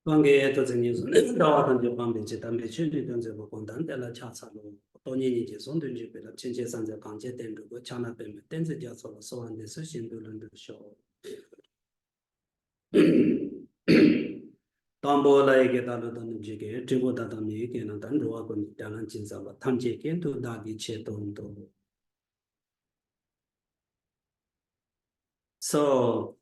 Wange to zeng yin dawa dan jo bang ji dan me chun de zhe bo gong dan de la cha cha lo do ni ni ji song de ji be la chen che san zhe gang jie den de cha na be me den zhe jia so lo so wan de su xin du lun de xiao dan bo la ye ge da lo dan ji ge zhe bo da da me ge na dan ro wa gu ni dan lan jin sa ba tam jie gen tu da gi che dong do. So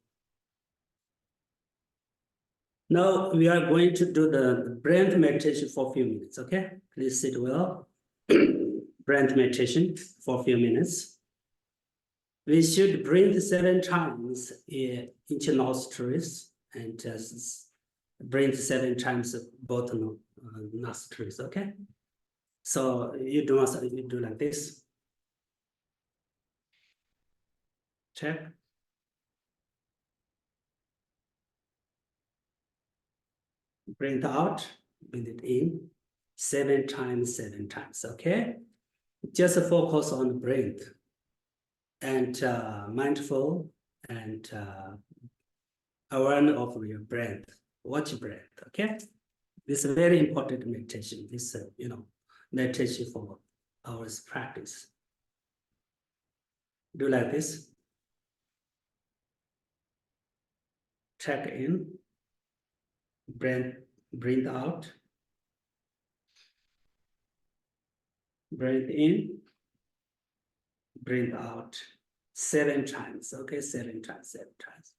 now we are going to do the breath meditation for a few minutes, okay? Please sit well. Breath meditation for a few minutes. We should breathe 7 times into nostrils and breathe 7 times both nostrils, okay? So you do like this. Check. Breathe out, breathe it in, 7 times, okay? Just focus on the breath and mindful and aware of your breath. Watch breath, okay? This is a very important meditation. This, meditation for our practice. Do like this. Check in. Breathe out. Breathe in. Breathe out. 7 times, okay? 7 times, 7 times.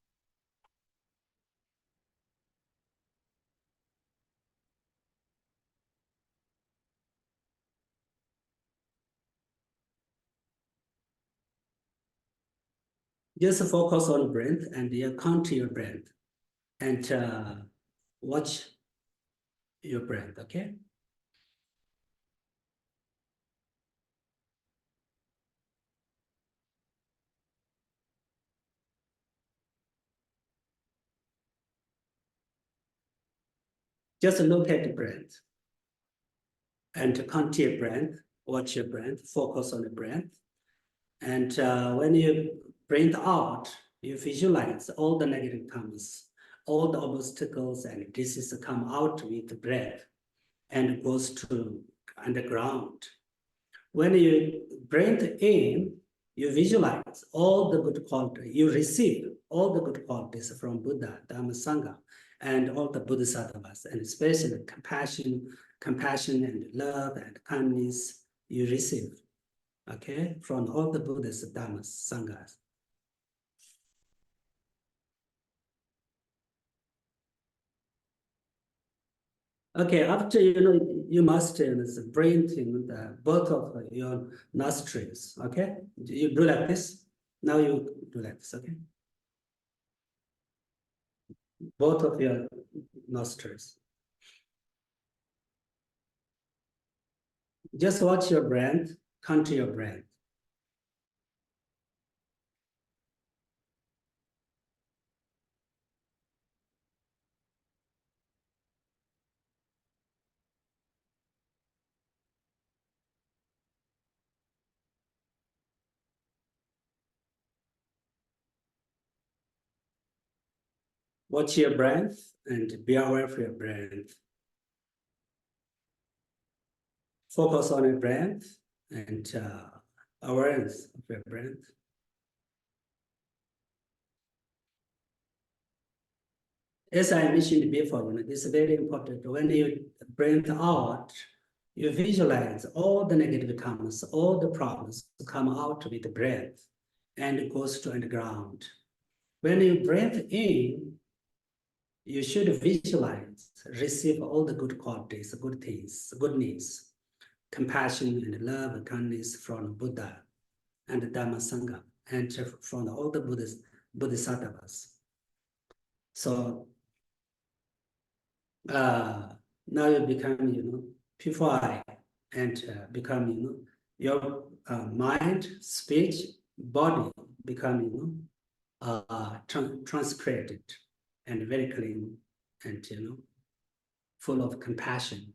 Just focus on breath and you count your breath and watch your breath, okay? Just look at the breath and count your breath, watch your breath, focus on the breath. And when you breathe out, you visualize all the negative comments, all the obstacles and diseases come out with the breath and goes to underground. When you breathe in, you visualize all the good qualities, you receive all the good qualities from Buddha, Dhamma, Sangha, and all the Bodhisattvas, and especially compassion and love and kindness you receive, okay, from all the Buddhas, Dhammas, Sanghas. Okay, after you must breathe in both of your nostrils, okay? You do like this. Now you do like this, okay? Both of your nostrils. Just watch your breath, count your breath. Watch your breath and be aware of your breath. Focus on your breath and awareness of your breath. As I mentioned before, this is very important. When you breathe out, you visualize all the negative comments, all the problems come out with the breath and it goes to underground. When you breathe in, you should visualize, receive all the good qualities, good things, goodness, compassion and love and kindness from Buddha and Dhamma Sangha and from all the Bodhisattvas. So now you become, purify and become, your mind, speech, body become, transparent and very clean and, full of compassion.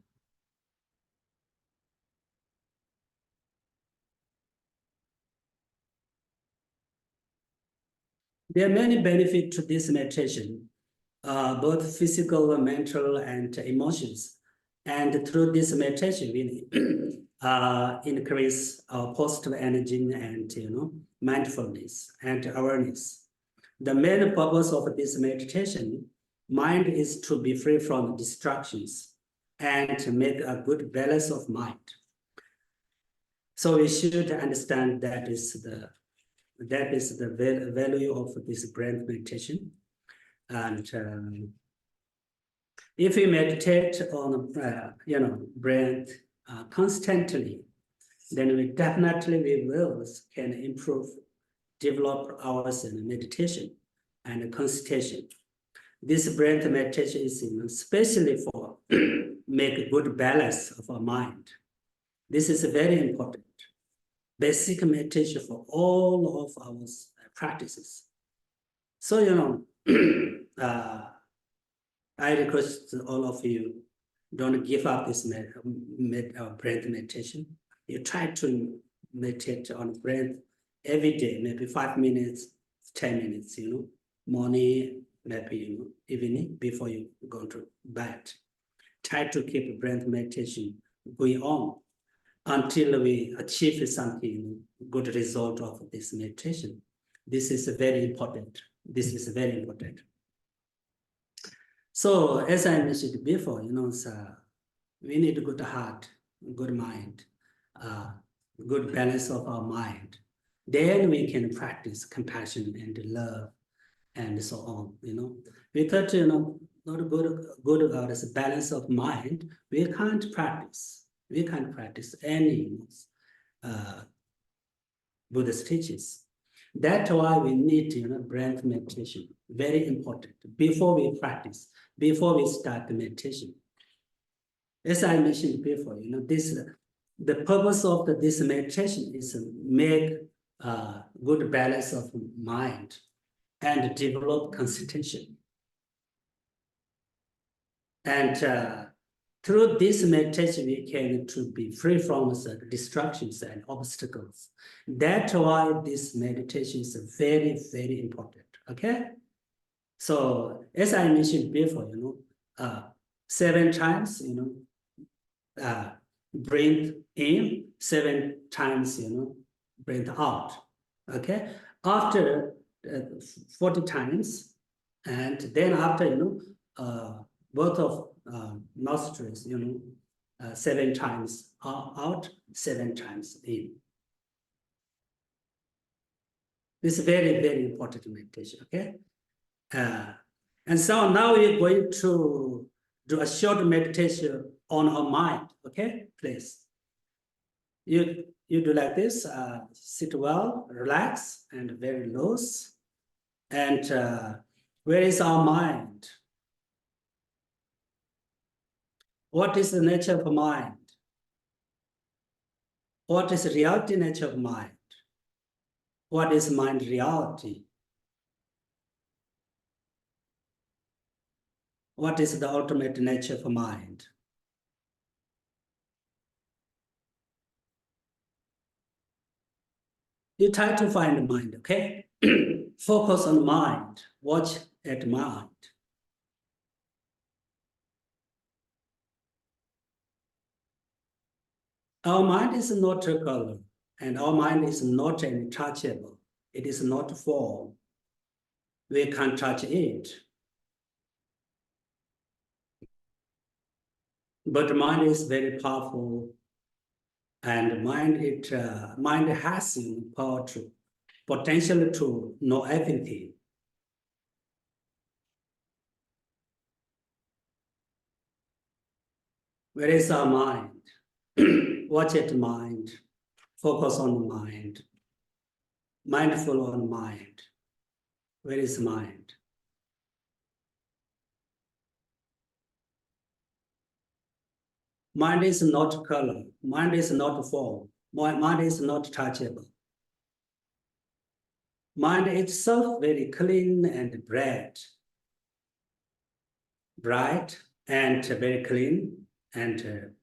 There are many benefits to this meditation. both physical, mental, and emotions. And through this meditation, we increase our positive energy and mindfulness and awareness. The main purpose of this meditation, mind is to be free from distractions and to make a good balance of mind. So we should understand that is the value of this breath meditation. And if we meditate on breath constantly, then we definitely can improve, develop ours in meditation and concentration. This breath meditation is especially for make a good balance of our mind. This is very important. Basic meditation for all of our practices. So, I request all of you, don't give up this breath meditation. You try to meditate on breath every day, maybe 5 minutes, 10 minutes, morning, maybe evening before you go to bed. Try to keep breath meditation going on until we achieve something good result of this meditation. This is very important. This is very important. So as I mentioned before, we need a good heart, good mind, good balance of our mind. Then we can practice compassion and love and so on, Without, not good about this balance of mind, we can't practice. We can't practice any Buddhist teachings. That's why we need, breath meditation. Very important. Before we practice, before we start the meditation. As I mentioned before, the purpose of this meditation is to make a good balance of mind and develop concentration. And through this meditation, we can to be free from the distractions and obstacles. That's why this meditation is very, very important. Okay. So as I mentioned before, 7 times, breathe in, 7 times, breathe out. Okay. After 40 times, and then after, both of nostrils, 7 times out, 7 times in. This is very, very important meditation, okay? And so now we're going to do a short meditation on our mind, okay? Please. You do like this, sit well, relax, and very loose. And where is our mind? What is the nature of mind? What is the reality nature of mind? What is mind reality? What is the ultimate nature of mind? You try to find mind, okay? Focus on mind, watch at mind. Our mind is not a color, and our mind is not untouchable. It is not form. We can't touch it. But mind is very powerful, and mind has power to potential to know everything. Where is our mind? Watch it mind, focus on the mind, mindful on mind. Where is mind? Mind is not color, mind is not form, mind is not touchable. Mind itself very clean and bright and very clean and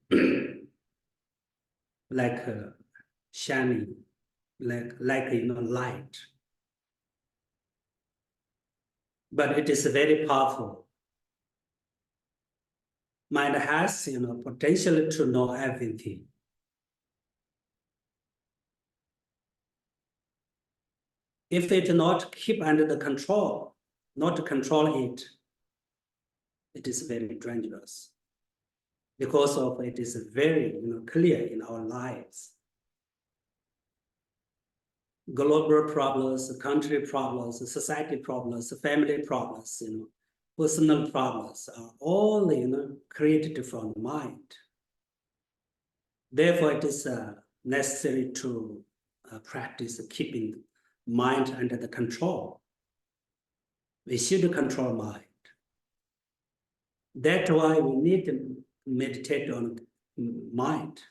like shining, like light. But it is very powerful. mind has, potential to know everything. If it not keep under the control, not control it, it is very dangerous. Because of it is very clear in our lives. Global problems, country problems, society problems, family problems, personal problems are all created from mind. Therefore, it is necessary to practice keeping mind under the control. We should control mind. That's why we need to meditate on mind.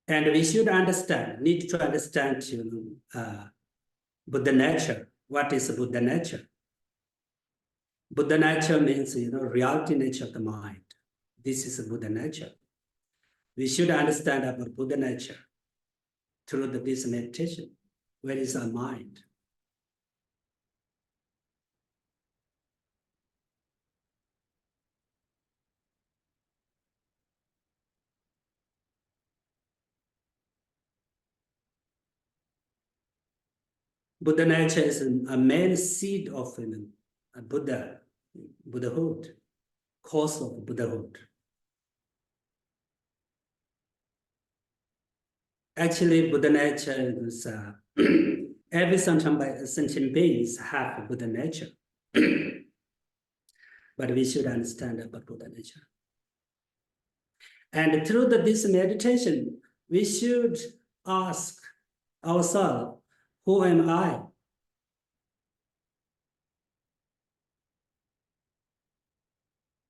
And we should need to understand Buddha nature. What is Buddha nature? Buddha nature means reality nature of the mind. This is Buddha nature. We should understand about Buddha nature through this meditation. Where is our mind? Buddha nature is a main seed of Buddhahood, cause of Buddhahood. Actually, Buddha nature is every sentient beings have Buddha nature. But we should understand about Buddha nature. And through this meditation, we should ask ourselves, who am I?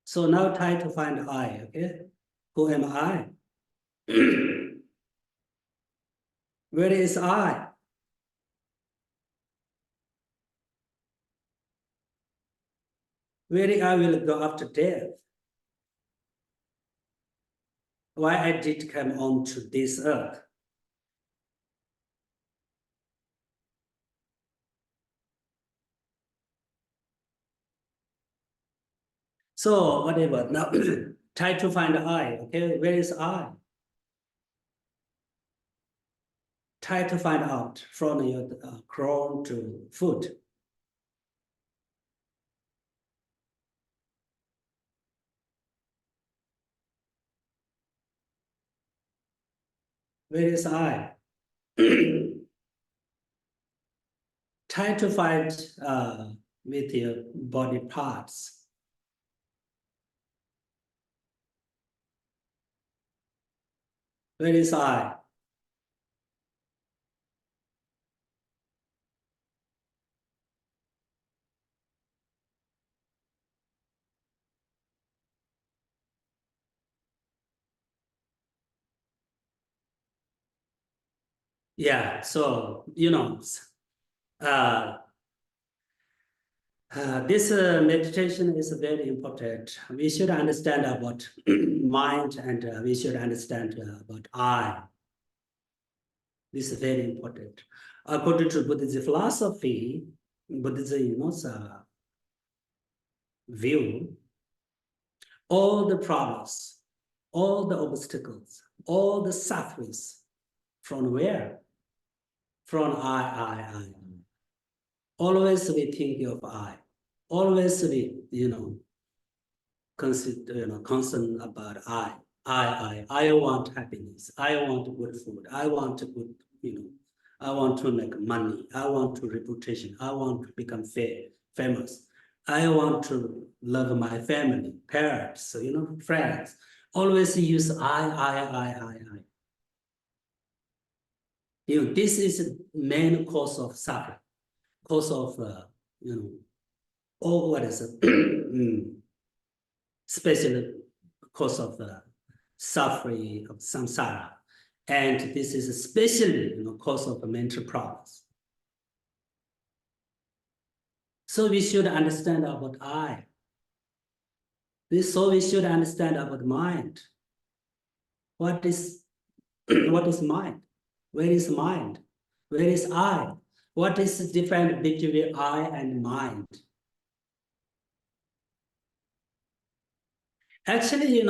So now try to find I, okay? Who am I? Where is I? Where I will go after death? Why I did come onto this earth? So whatever, now try to find I, okay? Where is I? Try to find out from your crown to foot. Where is I? Try to find with your body parts. Where is I? Yeah, so, this meditation is very important. We should understand about mind and we should understand about I. This is very important. According to Buddhist philosophy, Buddhism, view, all the problems, all the obstacles, all the sufferings, from where? From I. Always we think of I. Always we, concern about I. I want happiness. I want good food. I want good, I want to make money. I want to reputation. I want to become famous. I want to love my family, parents, friends. Always use I. This is the main cause of suffering, cause of, what is it? Especially cause of suffering of samsara. And this is especially, cause of mental problems. So we should understand about I. So we should understand about mind. What is mind? Where is mind? Where is I? What is the difference between I and mind? Actually,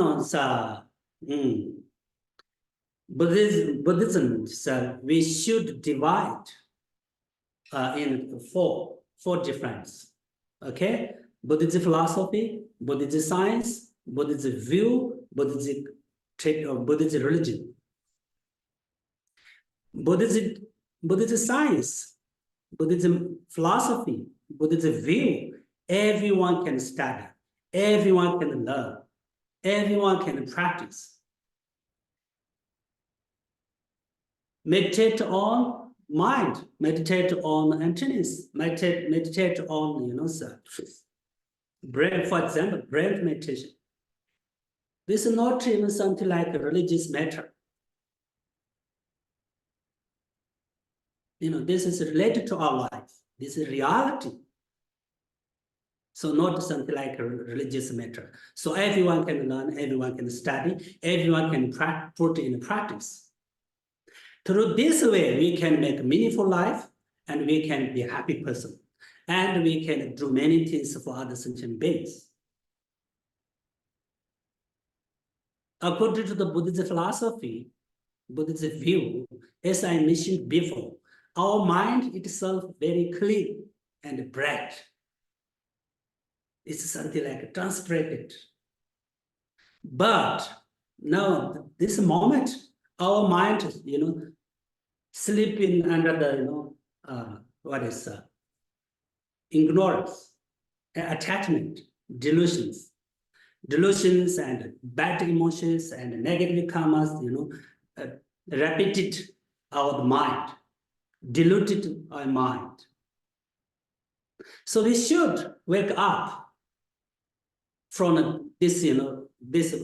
Buddhism, we should divide in four difference. Okay, Buddhist philosophy, Buddhist science, Buddhist view, Buddhist religion. Buddhist science, Buddhism philosophy, Buddhist view, everyone can study, everyone can learn, everyone can practice. Meditate on mind, meditate on emptiness, meditate on, brain, for example, brain meditation. This is not even something like a religious matter. This is related to our life. This is reality. So not something like a religious matter. So everyone can learn, everyone can study, everyone can put in practice. Through this way, we can make a meaningful life, and we can be a happy person, and we can do many things for other sentient beings. According to the Buddhist philosophy, Buddhist view, as I mentioned before, our mind itself very clean and bright. It's something like transparent. But now, this moment, our mind, sleeping under the, ignorance, attachment, delusions and bad emotions and negative karmas, repeated our mind, diluted our mind. So we should wake up from this, this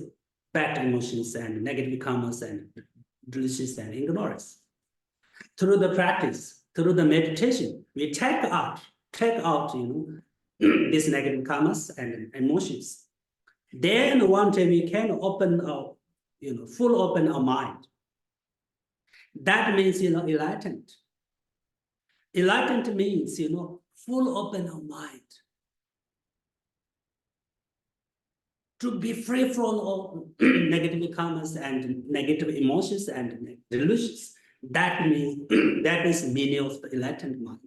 bad emotions and negative karmas and delusions and ignorance. Through the practice, through the meditation, we take out, these negative karmas and emotions. Then one day we can open our, full open our mind. That means, enlightened. Enlightened means, full open our mind. To be free from all negative karmas and negative emotions and delusions. That means, that is meaning of the enlightened mind.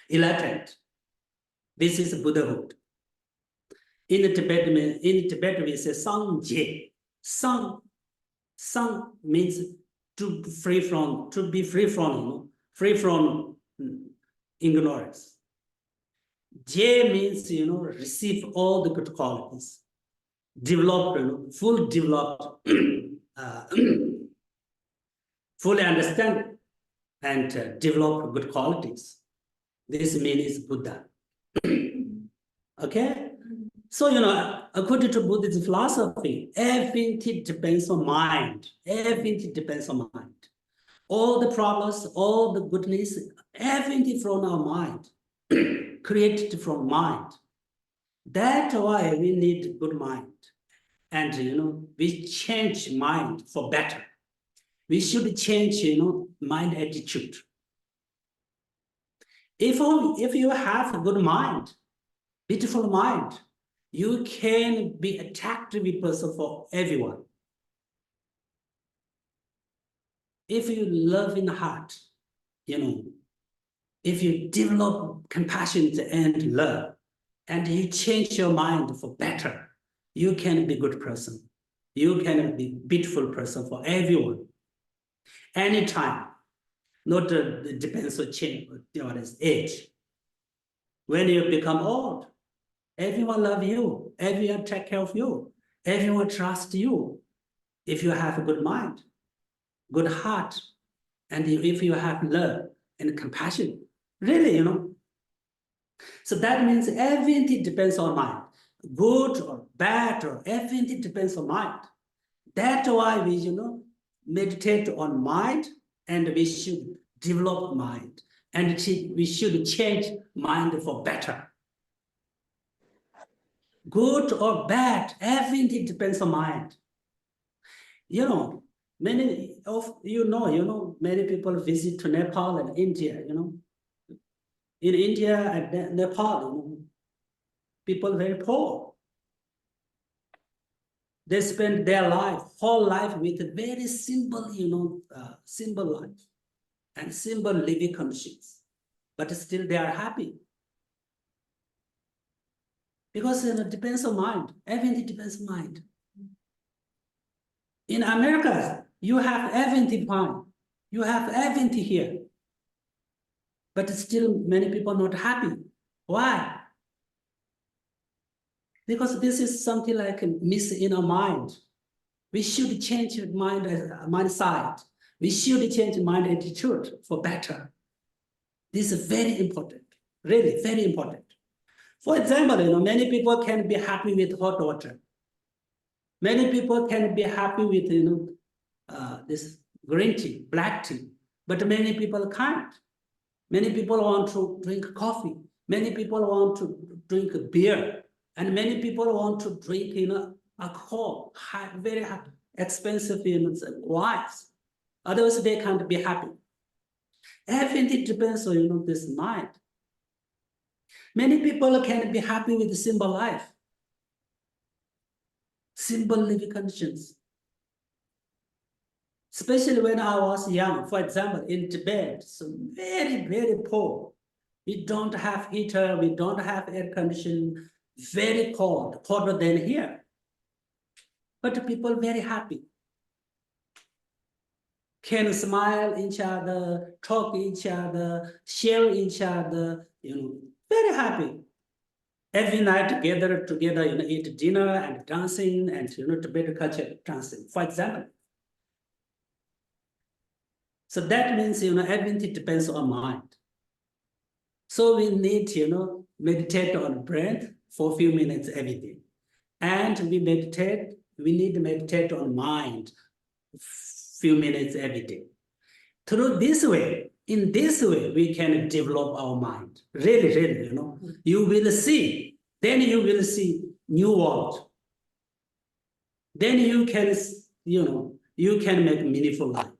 Enlightened. This is Buddhahood. In Tibet, we say Sangye. Sang means to be free from ignorance. Je means, receive all the good qualities. Developed, fully developed, fully understand and develop good qualities. This means Buddha. Okay? So, according to Buddhist philosophy, everything depends on mind. Everything depends on mind. All the problems, all the goodness, everything from our mind, created from mind. That's why we need good mind. And, we change mind for better. We should change, mind attitude. If you have a good mind, beautiful mind, you can be attractive person for everyone. If you love in the heart, if you develop compassion and love, and you change your mind for better, you can be a good person. You can be a beautiful person for everyone. Anytime. Not it depends on change, age. When you become old, everyone love you, everyone take care of you, everyone trust you. If you have a good mind, good heart, and if you have love and compassion, really, So that means everything depends on mind, good or bad or everything depends on mind. That's why we, meditate on mind, and we should develop mind, and we should change mind for better. Good or bad, everything depends on mind. Many of many people visit to Nepal and India, In India and Nepal, people very poor. They spend their whole life with very simple, simple life and simple living conditions, but still they are happy. Because it depends on mind. Everything depends on mind. In America, you have everything fine. You have everything here. But still many people not happy. Why? Because this is something like a miss in our mind. We should change mindset. We should change mind attitude for better. This is very important, really very important. For example, many people can be happy with hot water. Many people can be happy with this green tea, black tea, but many people can't. Many people want to drink coffee. Many people want to drink beer, and many people want to drink alcohol, very expensive wines. Otherwise, they can't be happy. Everything depends on this mind. Many people can be happy with simple life, simple living conditions. Especially when I was young, for example, in Tibet, so very, very poor. We don't have heater, we don't have air conditioning, very cold, colder than here. But people very happy. Can smile each other, talk each other, share each other, very happy. Every night together, eat dinner and dancing and Tibetan culture dancing, for example. So that means everything depends on mind. So we need meditate on breath for a few minutes every day. And we need to meditate on mind few minutes every day. Through this way, in this way, we can develop our mind. Really, really, you will see, then you will see new world. Then you can, you can make meaningful life.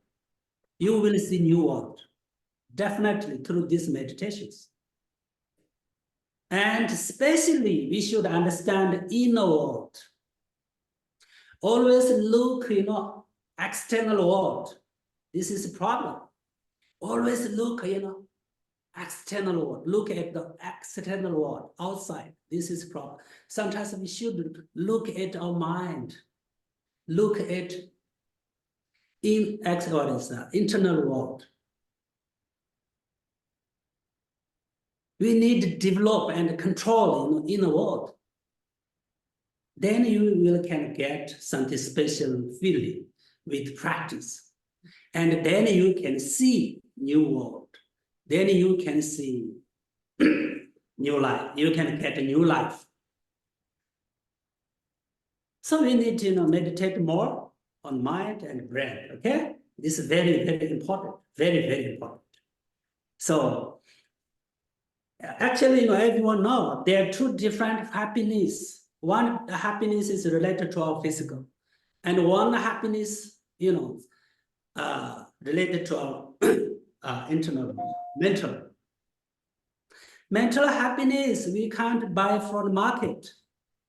You will see new world, definitely through these meditations. And especially, we should understand inner world. Always look, external world. This is a problem. Always look, external world. Look at the external world, outside. This is a problem. Sometimes we should look at our mind. Look at internal world. We need to develop and control inner world. Then you can get something special feeling with practice. And then you can see new world. Then you can see new life. You can get a new life. So we need to meditate more on mind and brain, okay? This is very, very important, very, very important. So actually, everyone knows there are two different happiness. One happiness is related to our physical, and one happiness, related to our internal, mental. Mental happiness we can't buy from the market.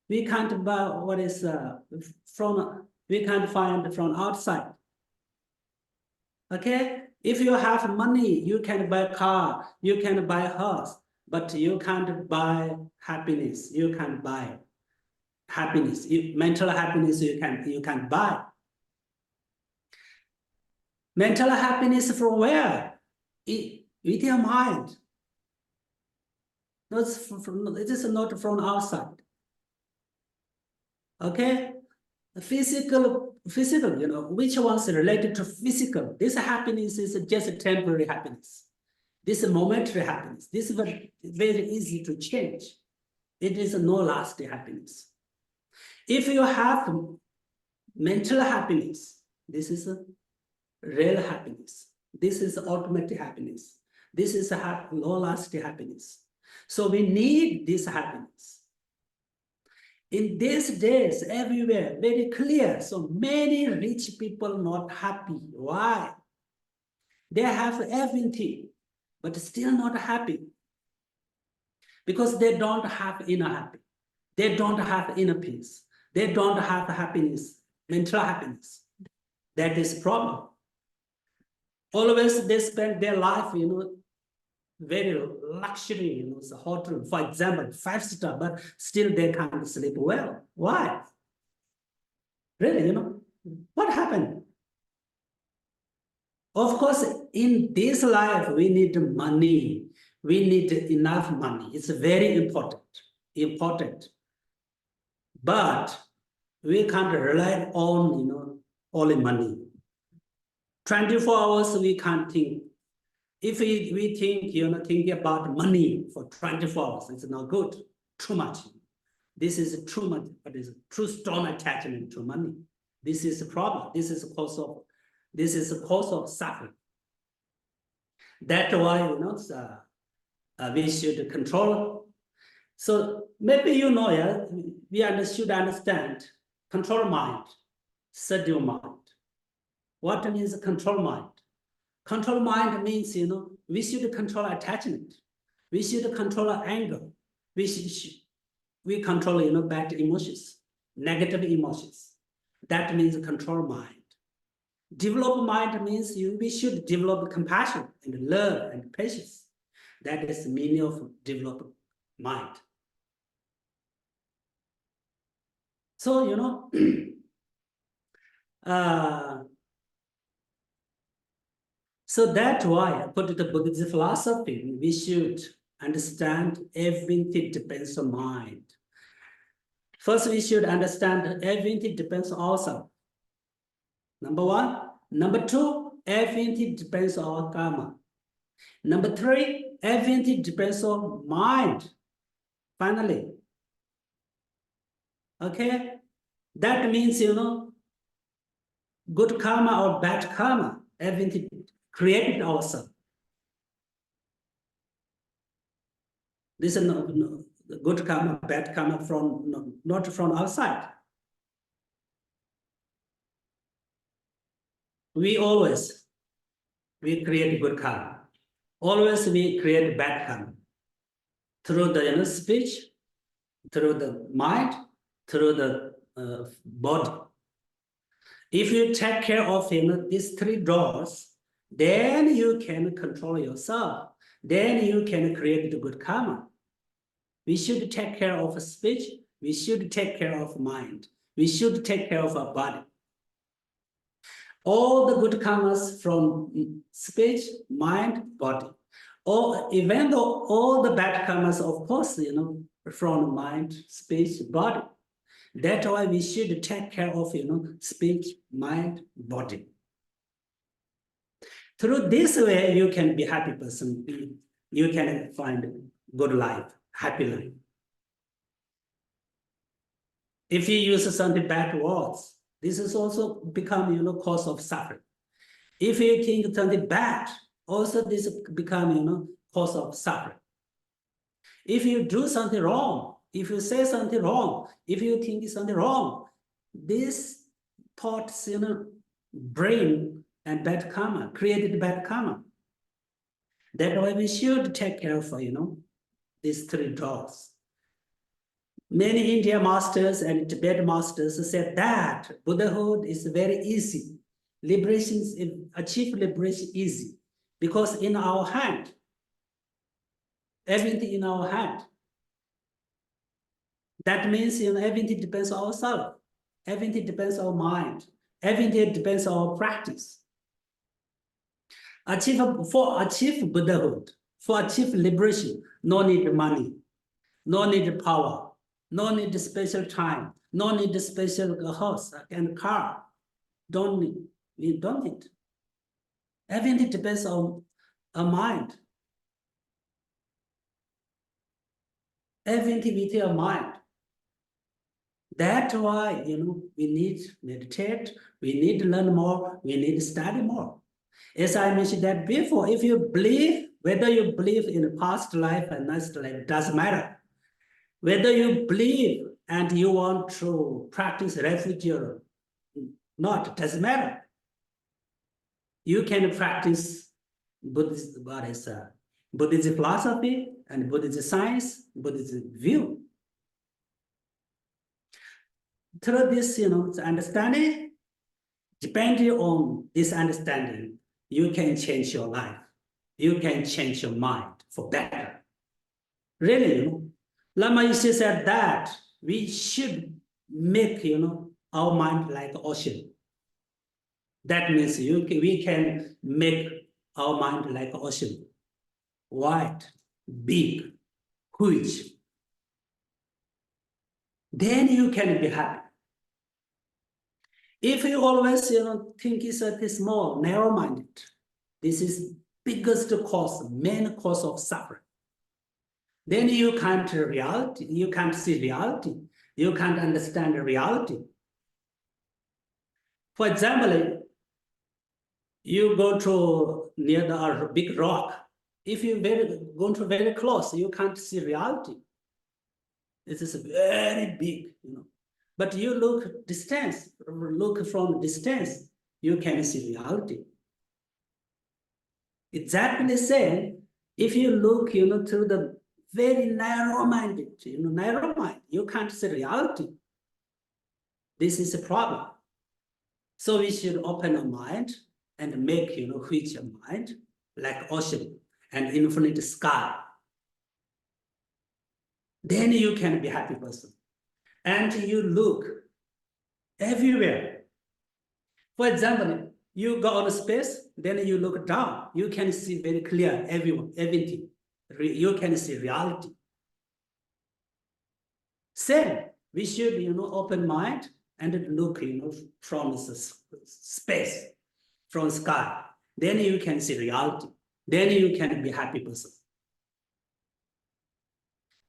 We can't buy we can't find from outside. Okay, if you have money, you can buy a car, you can buy a house, but you can't buy happiness. You can't buy happiness. Mental happiness you can buy. Mental happiness from where? With your mind. It is not from outside. Okay, physical, which one's related to physical? This happiness is just a temporary happiness. This is momentary happiness. This is very easy to change. It is no lasting happiness. If you have mental happiness, this is a real happiness. This is ultimate happiness. This is a long-lasting happiness. So we need this happiness. In these days, everywhere, very clear. So many rich people not happy. Why? They have everything, but still not happy. because they don't have inner happiness. They don't have inner peace. They don't have happiness, mental happiness. That is a problem. Always they spend their life, very luxury, the hotel, for example, 5-star, but still they can't sleep well. Why? Really, what happened? Of course, in this life, we need money. We need enough money. It's very important. But we can't rely on, only money. 24 hours, we can't think. If we think, thinking about money for 24 hours, it's not good, too much. This is too much, but it's too strong attachment to money. This is a problem. This is a cause of suffering. That's why, we should control. So maybe we should understand control mind, subdue mind. What means control mind? Control mind means, we should control attachment. We should control anger. We control, bad emotions, negative emotions. That means control mind. Develop mind means we should develop compassion and love and patience. That is the meaning of develop mind. So, so that's why, according to Buddhist philosophy, we should understand everything depends on mind. First, we should understand everything depends on ourselves. Number one. Number two, everything depends on our karma. Number three, everything depends on mind. Finally. Okay? That means, good karma or bad karma, everything created ourselves. This is no good karma, bad karma not from outside. We create good karma. Always we create bad karma. Through the speech, through the mind, through the body. If you take care of these three doors, then you can control yourself. Then you can create the good karma. We should take care of speech. We should take care of mind. We should take care of our body. All the good karmas from speech, mind, body. Or even though all the bad karmas, of course, from mind, speech, body. That's why we should take care of, speech, mind, body. Through this way, you can be a happy person. You can find good life, happy life. If you use something bad words, this is also become, cause of suffering. If you think something bad, also this become, cause of suffering. If you do something wrong, if you say something wrong, if you think something wrong, this thoughts, bring and bad karma, created bad karma. That's why we should take care of, these three doors. Many Indian masters and Tibetan masters said that Buddhahood is very easy. Achieve liberation easy, because in our hand, everything in our hand. That means, everything depends on ourselves. Everything depends on our mind. Everything depends on our practice. For achieve Buddhahood, for achieve liberation, no need money, no need power, no need special time, no need special house and car. We don't need. Everything depends on our mind. Everything with your mind. That's why, we need to meditate, we need to learn more, we need to study more. As I mentioned that before, if you believe, whether you believe in past life and next life, doesn't matter. Whether you believe and you want to practice refuge or not, doesn't matter. You can practice Buddhist, Buddhist philosophy and Buddhist science, Buddhist view. Through this, the understanding, depending on this understanding, you can change your life. You can change your mind for better. Really, Lama Yushe said that we should make, our mind like ocean. That means we can make our mind like ocean. Wide, big, huge. Then you can be happy. If you always, think it's a small, narrow-minded, this is biggest cause, main cause of suffering. Then you can't see reality, you can't understand reality. For example, you go to near the big rock. If you go to very close, you can't see reality. This is very big, But you look from distance, you can see reality. Exactly the same. If you look, through the very narrow-minded, narrow mind, you can't see reality. This is a problem. So we should open our mind and make, huge mind like ocean and infinite sky. Then you can be a happy person. And you look everywhere. For example, you go on space, then you look down. You can see very clear everything. You can see reality. Same, we should, open mind and look, from space, from sky. Then you can see reality. Then you can be a happy person.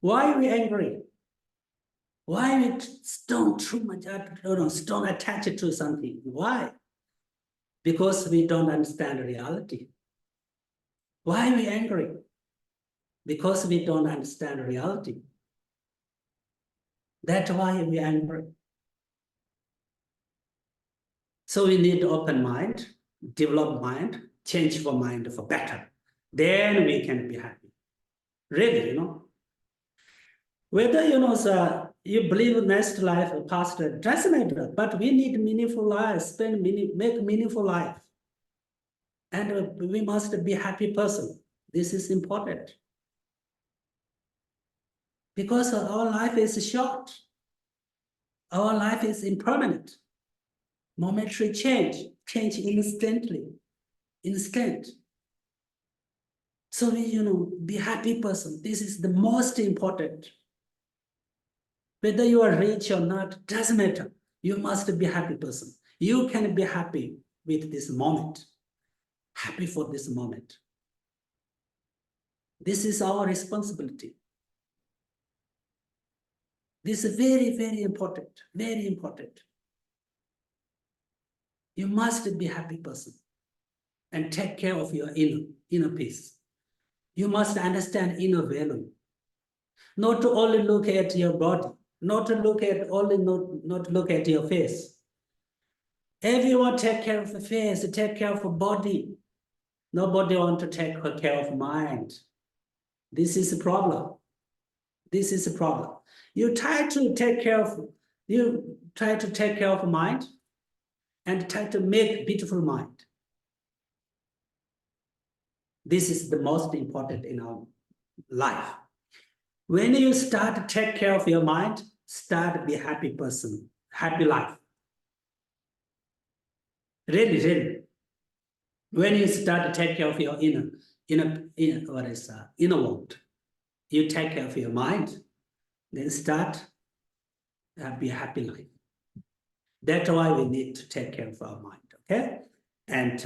Why are we angry? Why we don't attach it to something? Why? Because we don't understand reality. Why are we angry? Because we don't understand reality. That's why we're angry. So we need open mind, develop mind, change for mind for better. Then we can be happy. Really, Whether, you believe next life or past, doesn't matter, but we need meaningful life, make meaningful life. And we must be a happy person. This is important. Because our life is short. Our life is impermanent. Momentary change instantly, instant. So we, be a happy person. This is the most important. Whether you are rich or not, doesn't matter. You must be a happy person. You can be happy with this moment. Happy for this moment. This is our responsibility. This is very, very important. Very important. You must be a happy person and take care of your inner peace. You must understand inner value. Not to only look at your body, not to look at not look at your face. Everyone take care of the face, take care of the body. Nobody want to take care of mind. This is a problem. This is a problem. You try to take care of mind and try to make beautiful mind. This is the most important in our life. When you start to take care of your mind, start to be a happy person, happy life. Really, really. When you start to take care of your inner world, you take care of your mind, then start to be a happy life. That's why we need to take care of our mind, okay? And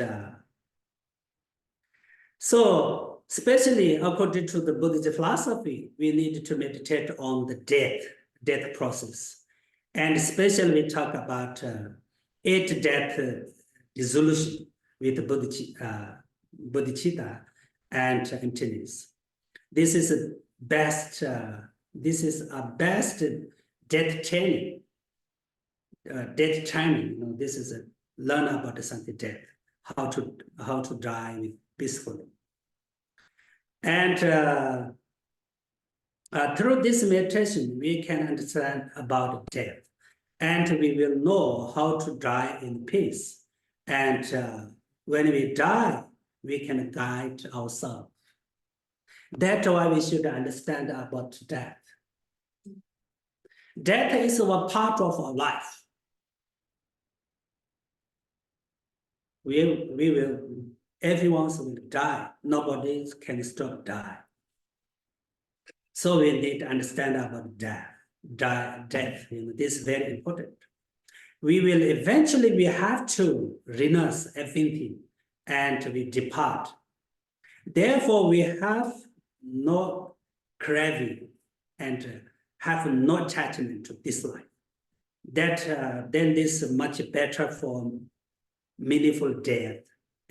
so, especially according to the Buddhist philosophy, we need to meditate on the death process. And especially we talk about 8 death dissolution with bodhicitta and emptiness. This is a best death training. This is a learn about something death, how to die with peacefully. And through this meditation, we can understand about death, and we will know how to die in peace. And when we die, we can guide ourselves. That's why we should understand about death. Death is one part of our life. Everyone will die. Nobody can stop dying. So we need to understand about death. Death, this is very important. We have to renounce everything and we depart. Therefore, we have no craving and have no attachment to this life. Then this is much better for meaningful death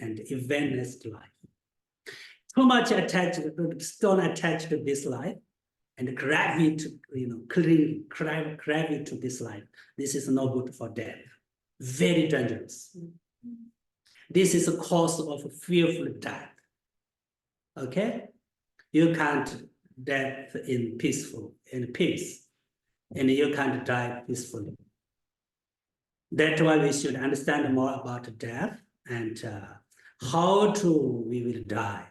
and eventless life. Too much stone attached to this life and gravity, gravity to this life. This is not good for death. Very dangerous. This is a cause of fearful death. Okay, you can't death in peace, and you can't die peacefully. That's why we should understand more about death and how we will die.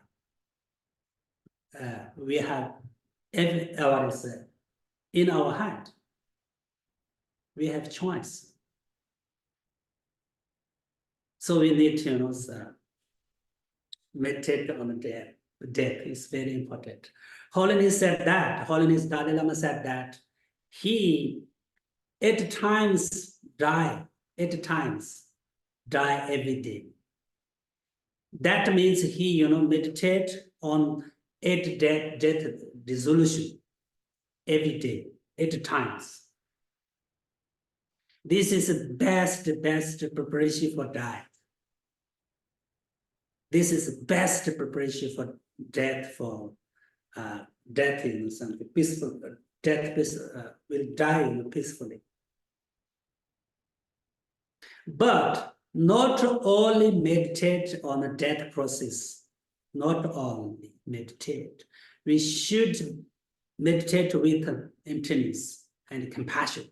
We have every hour is in our hand. We have choice. So we need to meditate on death. Death is very important. Holiness said that. Holiness Dalai Lama said that he 8 times die. 8 times die every day. That means he meditate on 8 death dissolution every day, 8 times. This is the best preparation for death. This is the best preparation for death, death in something peaceful. Death will die peacefully. But not only meditate on the death process, not only meditate. We should meditate with emptiness and compassion.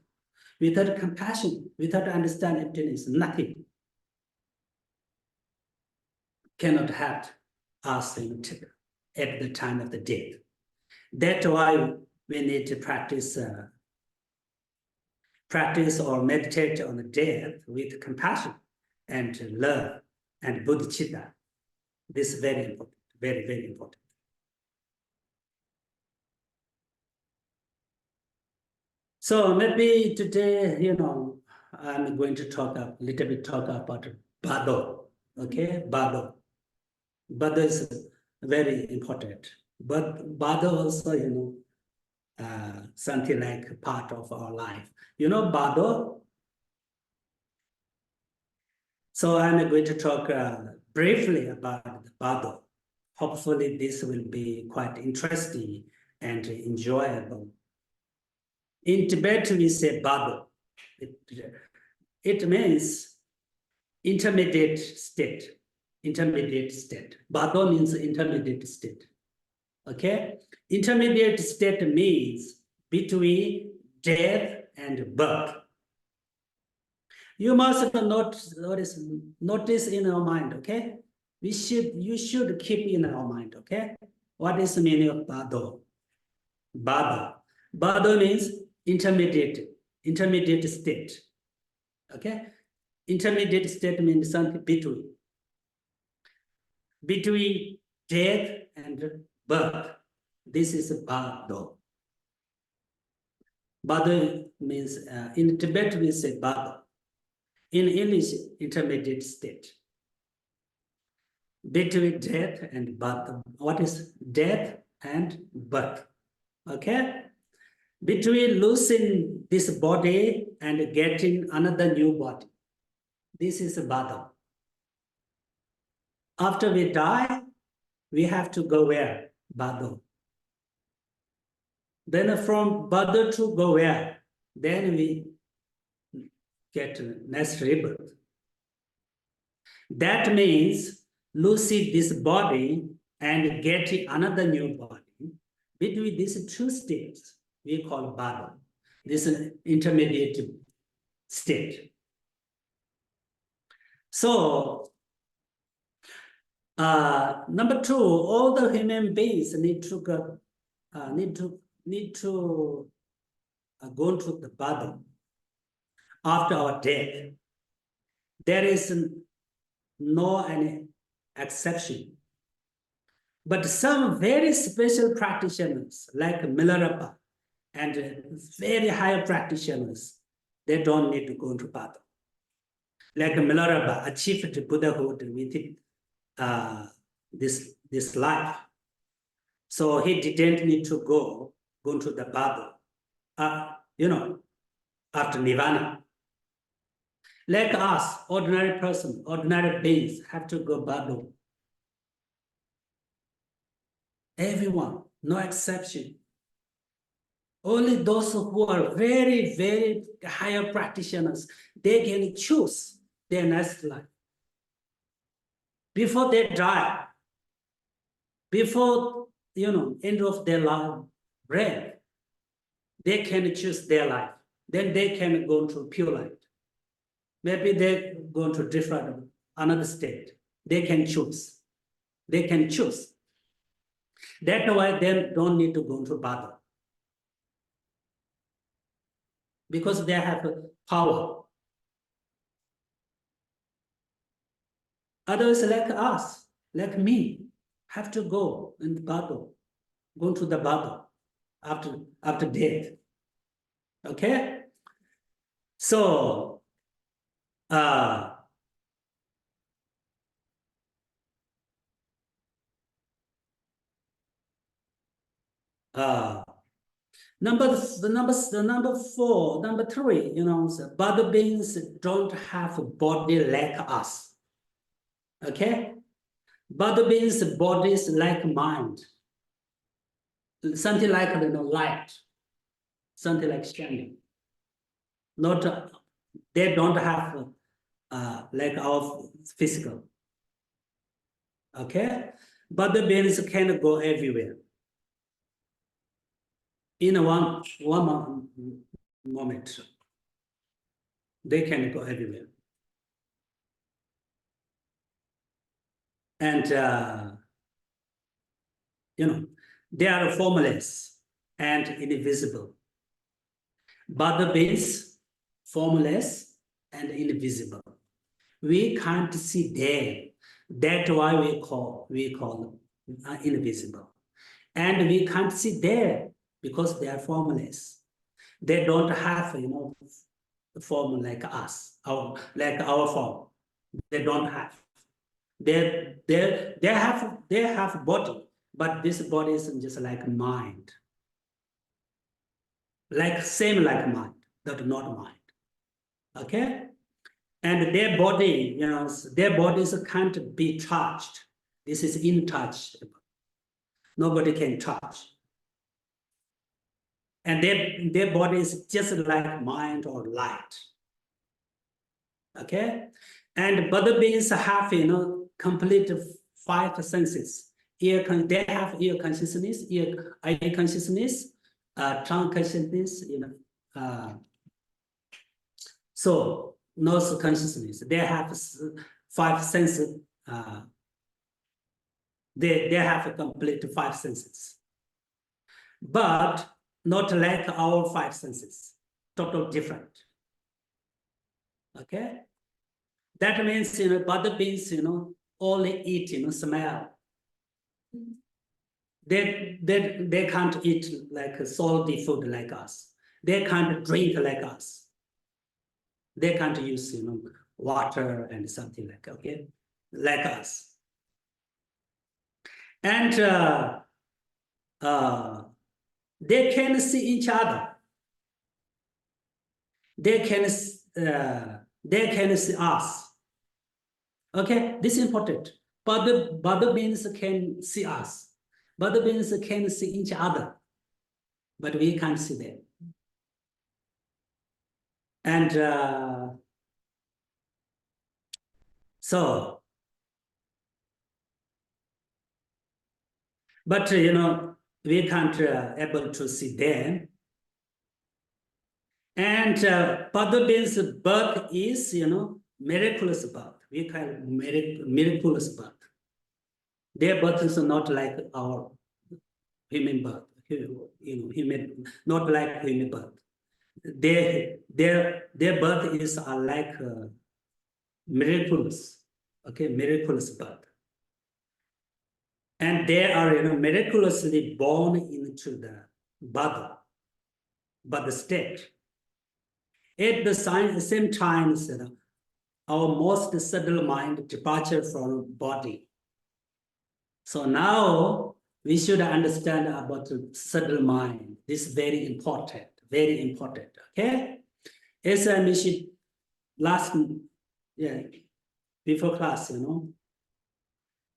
Without compassion, without understanding emptiness, nothing cannot help us at the time of the death. That's why we need to practice or meditate on the death with compassion and love and bodhicitta. This is very important, very, very important. So maybe today, I'm going to talk a little bit about bardo. Okay, bardo. Bardo is very important. But bardo also, something like part of our life. Bardo? So I'm going to talk briefly about bardo. Hopefully this will be quite interesting and enjoyable. In Tibet, we say bardo. It means intermediate state. Intermediate state. Bardo means intermediate state. Okay? Intermediate state means between death and birth. You must notice in our mind, okay? You should keep in our mind, okay? What is the meaning of bardo? Bardo. Bardo means intermediate state. Okay? Intermediate state means something between death and birth. This is bardo. Bardo means, in Tibet we say bardo. In English, intermediate state. Between death and birth. What is death and birth? Okay? Between losing this body and getting another new body. This is a bardo. After we die, we have to go where? Bardo. Then from bardo to go where? Then we get next rebirth. That means losing this body and getting another new body. Between these two states, we call bardo. This is an intermediate state. So, number two, all the human beings need to go to the bardo after our death. There is no any exception. But some very special practitioners like Milarepa and very high practitioners, they don't need to go into bardo. Like Milarepa achieved Buddhahood within this life. So he didn't need to go to the bardo, after Nirvana. Like us, ordinary person, ordinary beings have to go bardo. Everyone, no exception. Only those who are very, very higher practitioners, they can choose their next life. Before they die, before, end of their life, breath, they can choose their life. Then they can go to pure light. Maybe they go to different, another state. They can choose. They can choose. That's why they don't need to go to bardo. Because they have power. Others like us, like me, have to go in bardo, go to the bardo after death. Okay? So, number three, bardo beings don't have a body like us. Okay? Bardo beings' bodies like mind. Something like light, something like shining. Not, they don't have like our physical. Okay? Bardo beings can go everywhere. In one moment, they can go everywhere. And, they are formless and invisible. Bardo beings, formless and invisible. We can't see them. That's why we call them invisible. And we can't see them because they are formless. They don't have, form like us, like our form. They don't have. They have body, but this body is just like mind. Same like mind, but not mind. Okay? And their body, their bodies can't be touched. This is untouchable. Nobody can touch. And their body is just like mind or light. Okay? And Buddha beings have, complete 5 senses. They have ear consciousness, eye consciousness, tongue consciousness, so nose consciousness. They have 5 senses. They have a complete 5 senses, but not like our 5 senses. Total different. Okay, that means Buddha beings only eat smell. They can't eat like salty food like us. They can't drink like us. They can't use water and something like us. And they can see each other. They can see us. Okay, this is important. But the Buddha beings can see us. Buddha beings can see each other, but we can't see them. And so But, we can't able to see them. And bardo means birth is, miraculous birth. We call it miraculous birth. Their birth is not like our human birth, not like human birth. Their birth is like miraculous, okay, miraculous birth. And they are, miraculously born into the bardo state. At the same time, our most subtle mind departure from body. So now we should understand about the subtle mind. This is very important, okay? As I mentioned before class,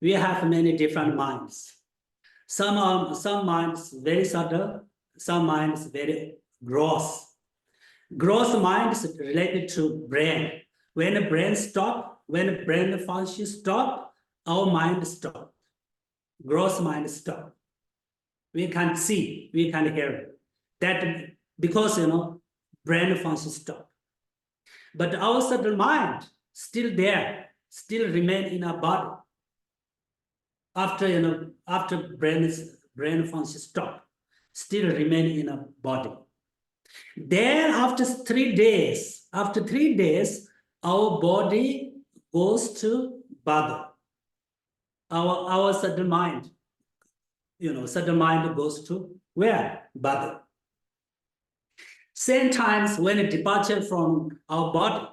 we have many different minds. Some minds very subtle, some minds very gross. Gross mind is related to brain. When the brain stop, when the brain function stop, our mind stop. Gross mind stop. We can't see, we can't hear. That because brain function stop. But our subtle mind still there, still remain in our body. After brain function stop, still remain in our body. Then after 3 days, our body goes to bardo. Our subtle mind, subtle mind goes to where? Bardo. Same times when it departure from our body,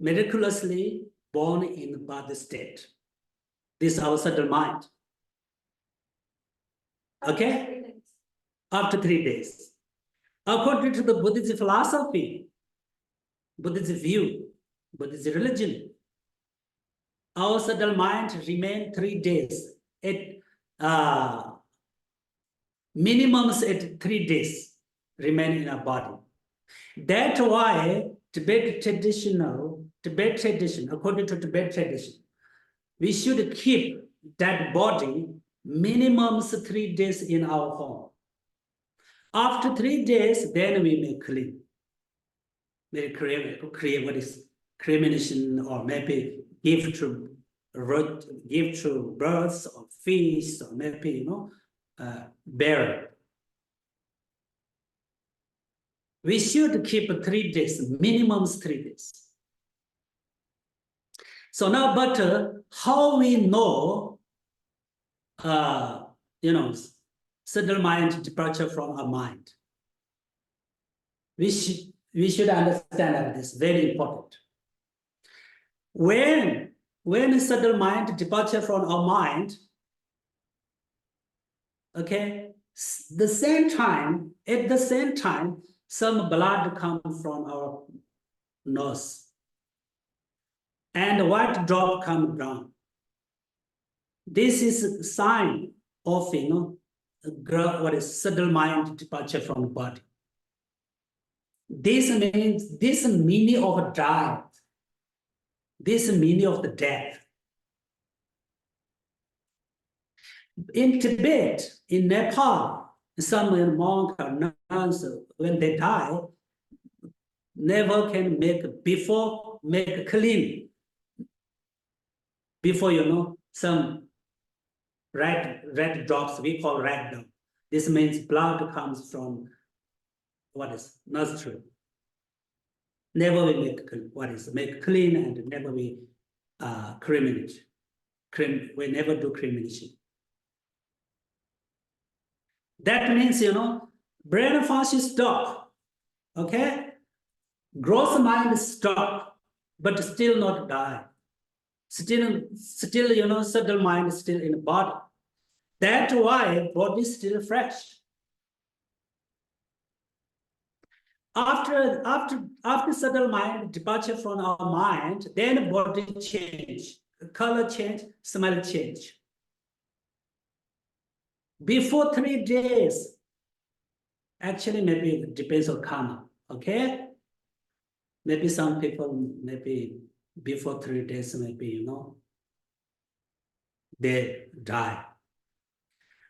miraculously born in bardo state. This is our subtle mind. Okay? After 3 days. According to the Buddhist philosophy, Buddhist view, Buddhist religion, our subtle mind remain 3 days. Minimum at 3 days remain in our body. That's why Tibet tradition, according to Tibet tradition, we should keep that body minimum 3 days in our home. After 3 days, then we may clean. Maybe create what is cremation, or maybe give to birds or fish, or maybe bury. We should keep 3 days, minimum 3 days. So now, but how we know, subtle mind departure from our mind? We should understand that this is very important. When subtle mind departure from our mind, okay, at the same time, some blood comes from our nose, and white drop comes down. This is a sign of what is subtle mind departure from the body. This means this meaning of death. This meaning of the death. In Tibet, in Nepal, some monk or nuns, when they die, never can make clean. Before some red drops, we call red drop. This means blood comes from what is nostril. Never we make clean, and never we cremate. We never do cremation. That means brain function stop. Okay, gross mind stop, but still not die. Still subtle mind is still in the body. That's why body is still fresh. After subtle mind departure from our mind, then body change, color change, smell change. Before 3 days, actually maybe it depends on karma, okay? Maybe some people, maybe before 3 days, maybe, they die.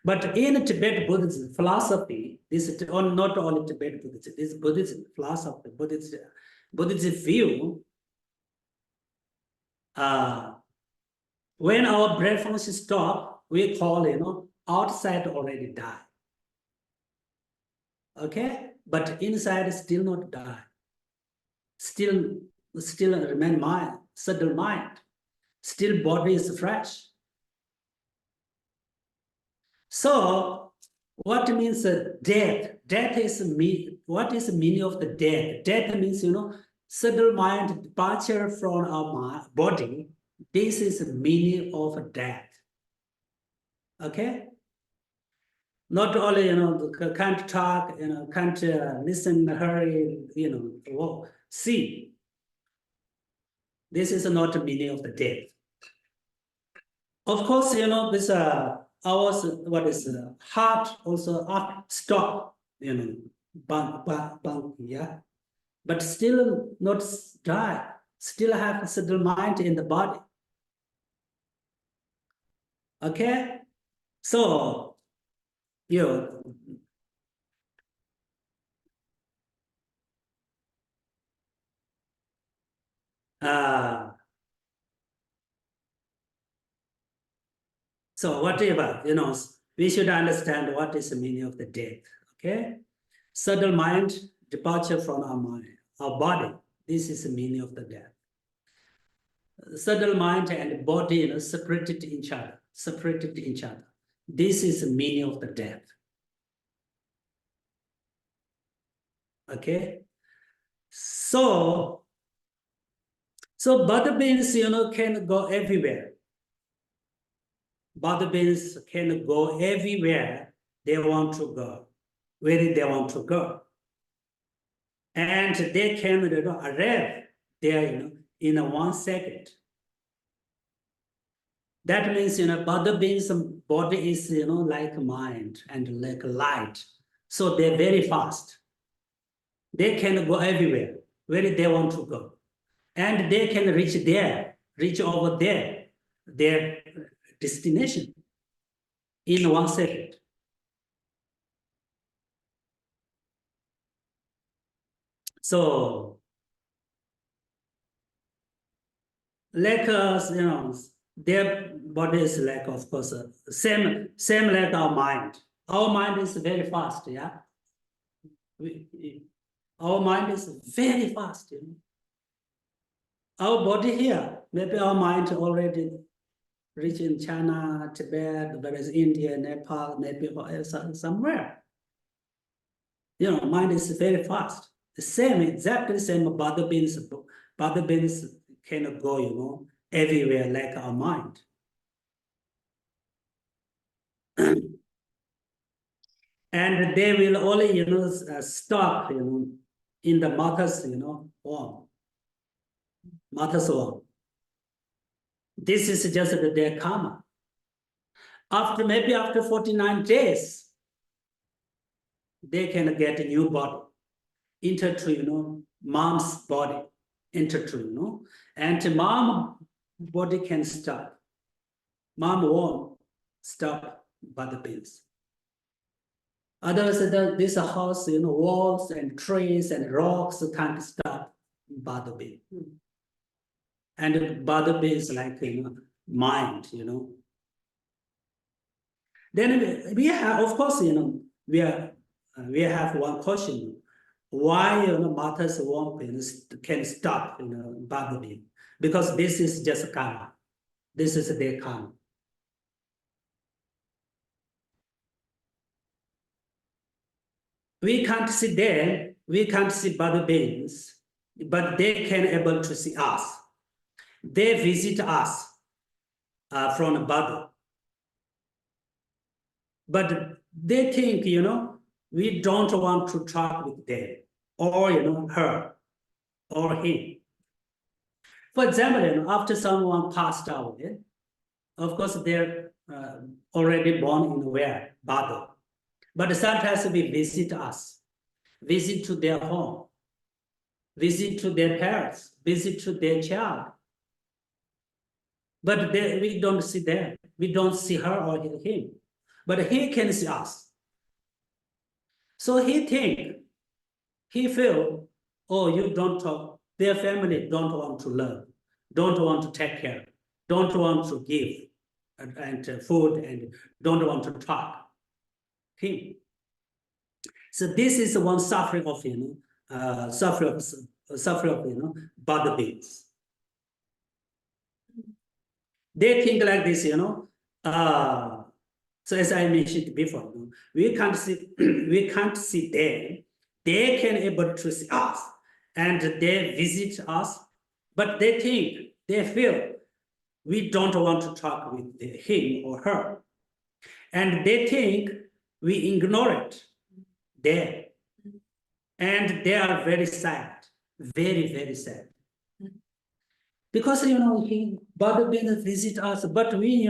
But in Tibetan Buddhism philosophy, this is not only Tibetan Buddhism, this is Buddhism philosophy, Buddhist view. When our breath function stop, we call outside already die. Okay, but inside still not die. Still remain mind, subtle mind. Still body is fresh. So what means death? Death is what is the meaning of the death? Death means subtle mind departure from our body. This is the meaning of death. Okay. Not only can't talk, can't listen, hurry, walk, see. This is not the meaning of the death. Of course, this ours, what is heart also stop, bang, yeah, but still not die, still have a subtle mind in the body. Okay, so so whatever, we should understand what is the meaning of the death. Okay, subtle mind departure from our mind, our body. This is the meaning of the death. Subtle mind and body separated each other, This is the meaning of the death. Okay, so Buddha beings can go everywhere. Buddha beings can go everywhere they want to go, where they want to go, and they can arrive there in 1 second. That means Buddha beings body is like mind and like light, so they're very fast. They can go everywhere where they want to go, and they can reach over there, their destination in 1 second. So, like their body is like, of course, same like our mind. Our mind is very fast, yeah. Our mind is very fast. Our body here, maybe our mind already reach in China, Tibet, whereas India, Nepal, maybe somewhere. Mind is very fast. The same, exactly same Buddha beings can go, everywhere like our mind. And they will only, stop, in the mother's, womb. Mother's womb. This is just their karma. Maybe after 49 days, they can get a new body, enter to, mom's body, enter to, and mom body can stop. Mom won't stop Buddha beings. Otherwise, this house, walls and trees and rocks can't stop Buddha being. And Buddha beings like mind, Then we have, of course, we have one question: why mother's womb can stop Buddha being? Because this is just karma. This is their karma. We can't see them, we can't see Buddha beings, but they can able to see us. They visit us from Buddha. But they think, we don't want to talk with them, or her, or him. For example, after someone passed away, of course, they're already born in where? Bardo. But sometimes we visit us, visit to their home, visit to their parents, visit to their child. But we don't see them. We don't see her or him. but he can see us. So he feel, oh, you don't talk, their family don't want to learn, don't want to take care, don't want to give and food, and don't want to talk. Him. So this is one suffering of, suffering of, bad beings. They think like this, so as I mentioned before, we can't see, we can't see them. They can able to see us, and they visit us, but they think, they feel we don't want to talk with him or her, and they think we ignore it there, and they are very sad, very, very sad. Because, he bother to visit us, but we,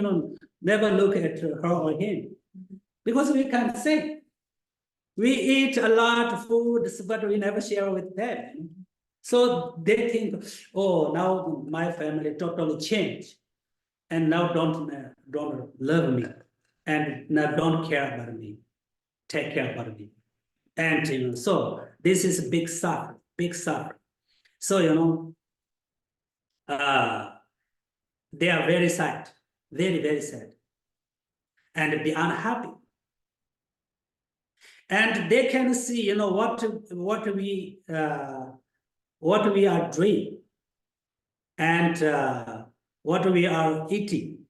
never look at her or him. Because we can't say. We eat a lot of food, but we never share with them. So they think, oh, now my family totally changed. And now don't love me. And now don't care about me. Take care about me. And, so this is big suffering, big suffering. So, they are very sad, very, very sad, and be unhappy. And they can see, what we are doing, and what we are eating,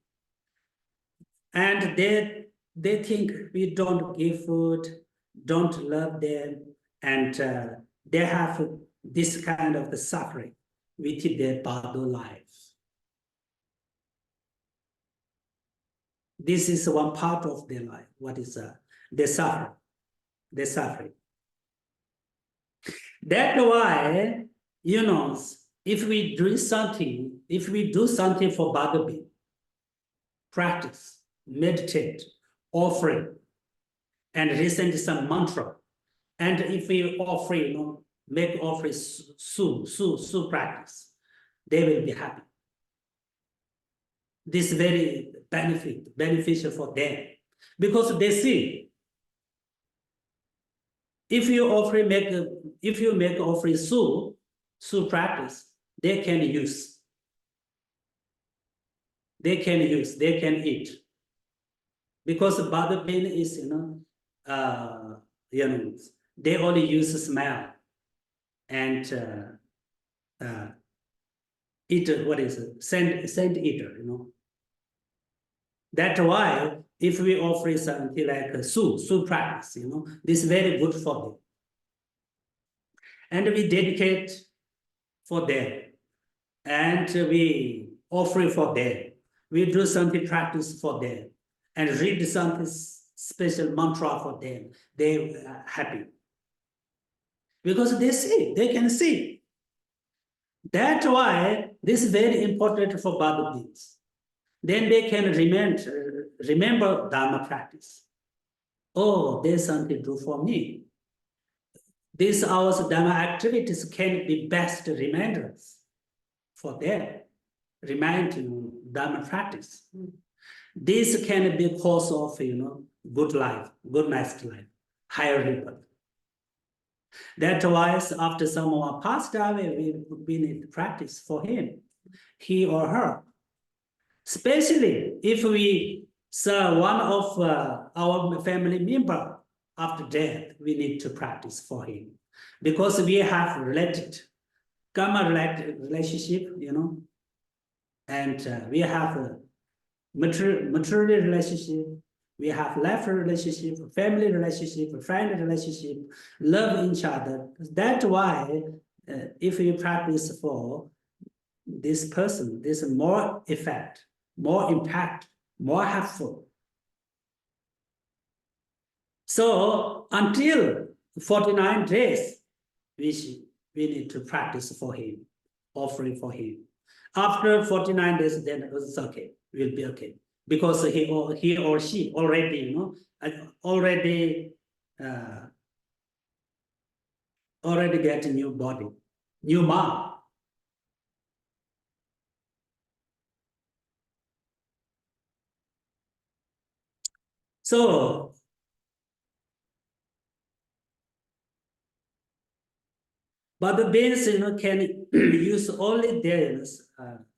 and they think we don't give food, don't love them, and they have this kind of the suffering with their bardo life. This is one part of their life. What is they suffer? They suffering. That's why, if we do something for bardo, practice, meditate, offering, and listen to some mantra, and if we offer, make offering su practice, they will be happy. This is very beneficial for them, because they see, if you make offering su practice, they can use, they can eat, because bardo pain is, they only use smell and eat, what is it, scent eater, That's why if we offer something like a su practice, this is very good for them. And we dedicate for them, and we offer for them. We do something practice for them, and read something special mantra for them. They are happy. Because they can see. That's why this is very important for bardo beings. Then they can remember Dharma practice. Oh, there's something to do for me. These hours of Dharma activities can be best reminders for them. Remind Dharma practice. This can be cause of good life, good nice life, higher rebirth. That's why after someone passed away, we need to practice for him, he or her. Especially if we serve one of our family member after death, we need to practice for him, because we have karma-related relationship, and we have a material relationship, we have life relationship, family relationship, friend relationship, love each other. That's why if you practice for this person, there's more effect, more impact, more helpful. So until 49 days, we need to practice for him, offering for him. After 49 days, then it's okay, will be okay. Because he or she already, already get a new body, new mom. So but the beings, can use only their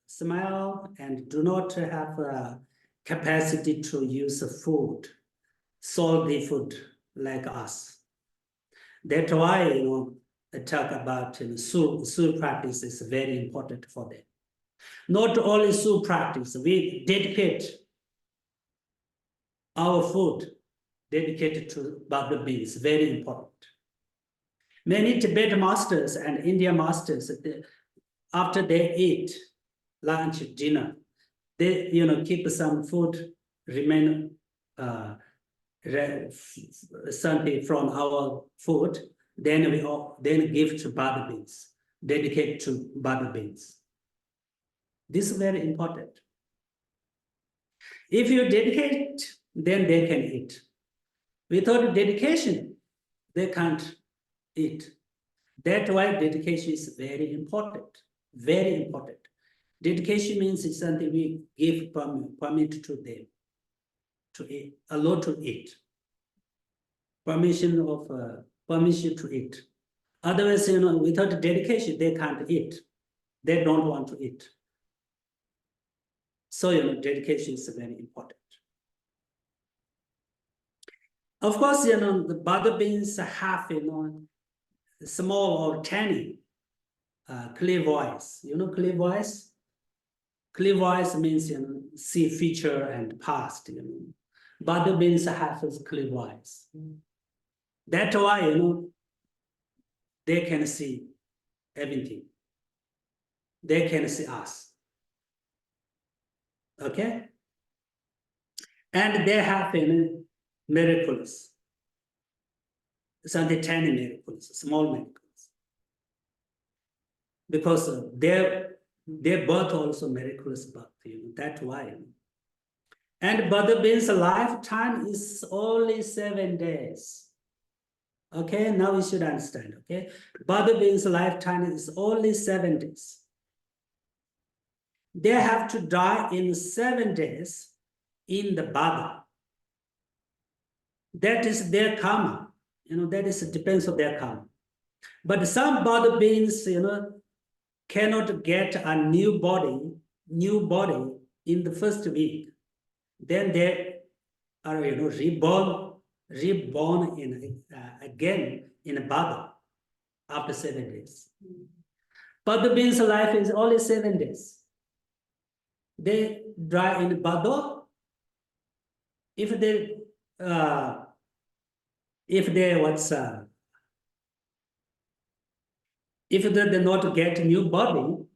smell and do not have capacity to use food, salty food like us. That's why, I talk about soul practice is very important for them. Not only soul practice, we dedicate our food dedicated to Buddha beings, very important. Many Tibetan masters and Indian masters, after they eat lunch, dinner, they keep some food remain something from our food, then we give to Buddha beings, dedicate to Buddha beings. This is very important. If you dedicate, then they can eat. Without dedication, they can't eat. That's why dedication is very important. Very important. Dedication means it's something we give permit to them to eat, allow to eat. Permission to eat. Otherwise, without dedication, they can't eat. They don't want to eat. So, dedication is very important. Of course, the Buddha beings have, small or tiny clear voice. Clear voice? Clear voice means, see future and past, Buddha beings have this clear voice. That's why, they can see everything. They can see us. Okay? And they have miracles. Some tiny miracles, small miracles. Because their birth also miraculous birth, that's why. And Buddha beings' lifetime is only 7 days. Okay, now we should understand, okay? Buddha beings' lifetime is only 7 days. They have to die in 7 days in the Buddha. That is their karma. That is depends on their karma. But some Buddha beings, cannot get a new body in the first week. Then they are, reborn in again in a Buddha after 7 days. Buddha beings' life is only 7 days. They die in Buddha. If they not get a new body,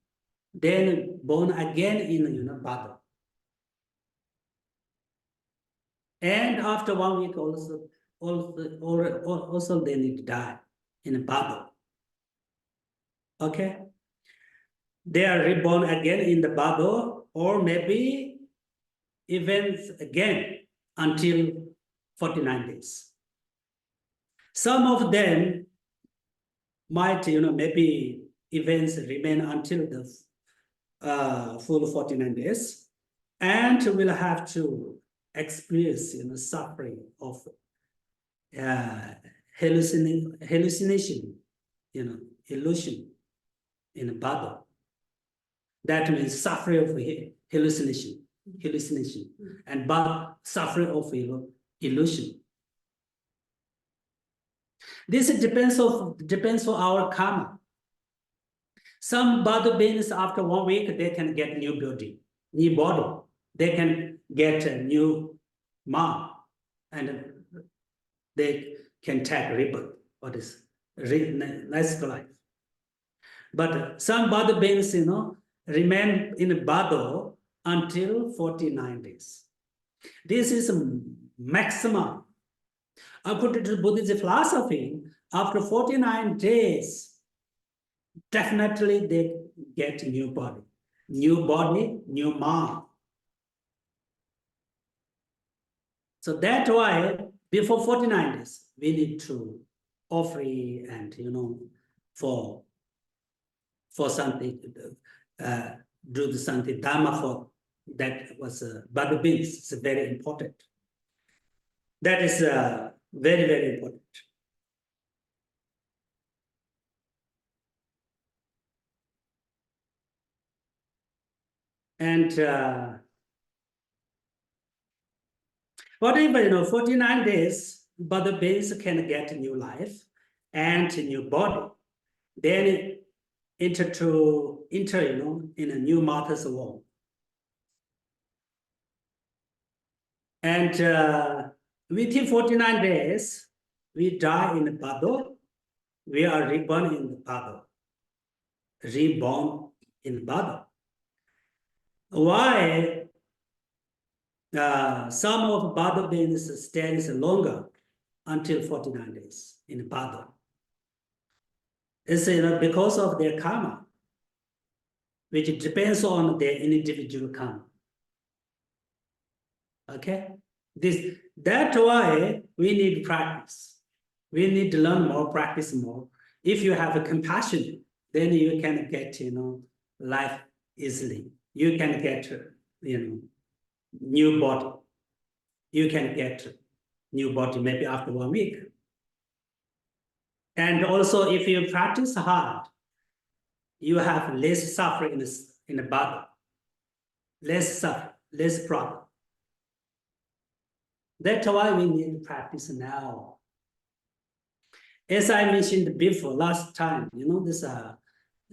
then born again in Buddha. And after 1 week also they need to die in Buddha. Okay? They are reborn again in the Buddha, or maybe even again until 49 days. Some of them might, maybe events remain until the full 49 days, and will have to experience, suffering of hallucination, illusion in Buddha. That means suffering of hallucination, and suffering of illusion. This depends on our karma. Some Buddha beings, after 1 week, they can get new body. They can get a new mom, and they can take rebirth, what is nice life. But some Buddha beings, remain in Bardo until 49 days. This is maximum. According to Buddhist philosophy, after 49 days, definitely they get new body, new mind. So that's why before 49 days, we need to offer and, for something, do something, Dharma for that was Buddha beings. It's very important. That is very, very important. And whatever, 49 days, but the beings can get a new life and a new body. Then enter, in a new mother's womb. And within 49 days, we die in the bardo. We are reborn in the bardo. Reborn in bardo. Why some of bardo beings stays longer until 49 days in bardo? It's because of their karma, which depends on their individual karma. Okay, that's why we need practice. We need to learn more, practice more. If you have a compassion, then you can get life easily. You can get new body. You can get new body maybe after 1 week. And also, if you practice hard, you have less suffering in the body, less suffering, less problem. That's why we need to practice now. As I mentioned before, last time, this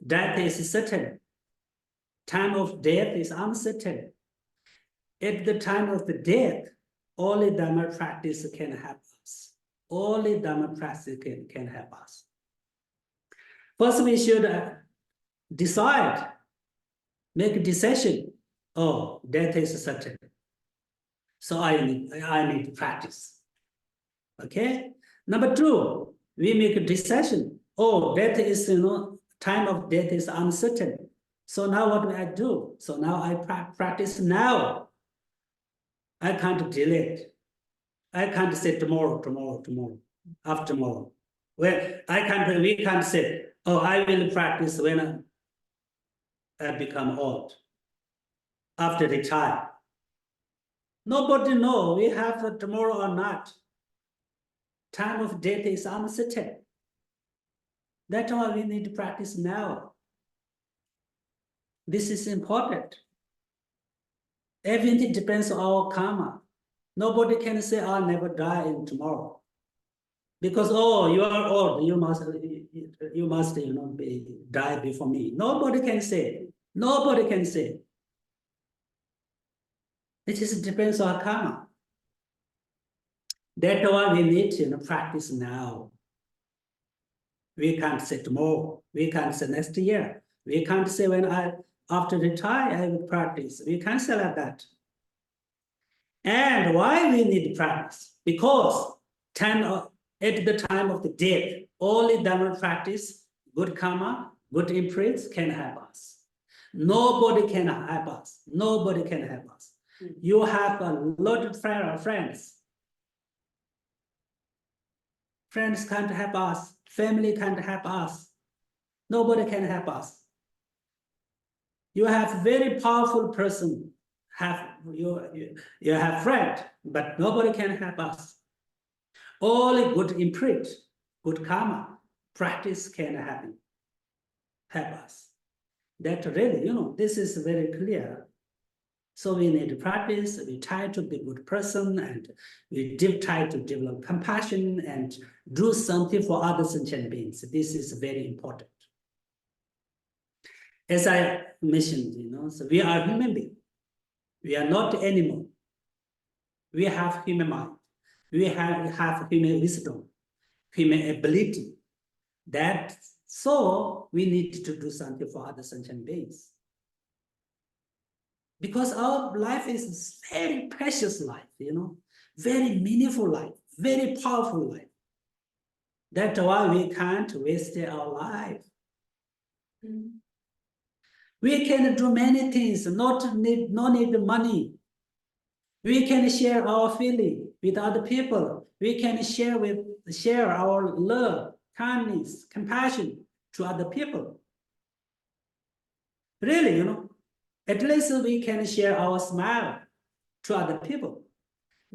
death is certain. Time of death is uncertain. At the time of the death, only Dharma practice can help us. Only Dharma practice can help us. First, we should decide, make a decision. Oh, death is certain. So I need to practice. Okay. Number two, we make a decision. Oh, death is, time of death is uncertain. So now what do I do? So now I practice now. I can't delay it. I can't say tomorrow, after tomorrow. Well, we can't say, oh, I will practice when I become old, after retire. Nobody knows we have tomorrow or not. Time of death is uncertain. That's why we need to practice now. This is important. Everything depends on our karma. Nobody can say, I'll never die in tomorrow. Because, oh, you are old, you must die before me. Nobody can say. Nobody can say. It just depends on karma. That's why we need to practice now. We can't say tomorrow. We can't say next year. We can't say after retire, I will practice. We can't say like that. And why we need practice? Because at the time of the death, only Dharma practice, good karma, good imprints can help us. Nobody can help us. Nobody can help us. You have a lot of friends. Friends can't help us. Family can't help us. Nobody can help us. You have very powerful person. You have friend, but nobody can help us. Only good imprint, good karma, practice can help us. That really, this is very clear. So we need to practice, we try to be a good person, and we try to develop compassion and do something for other sentient beings. This is very important. As I mentioned, so we are human beings. We are not animal. We have human mind. We have human wisdom, human ability. So we need to do something for other sentient beings. Because our life is very precious life, very meaningful life, very powerful life. That's why we can't waste our life. We can do many things, no need money. We can share our feeling with other people. We can share our love, kindness, compassion to other people. Really, at least we can share our smile to other people.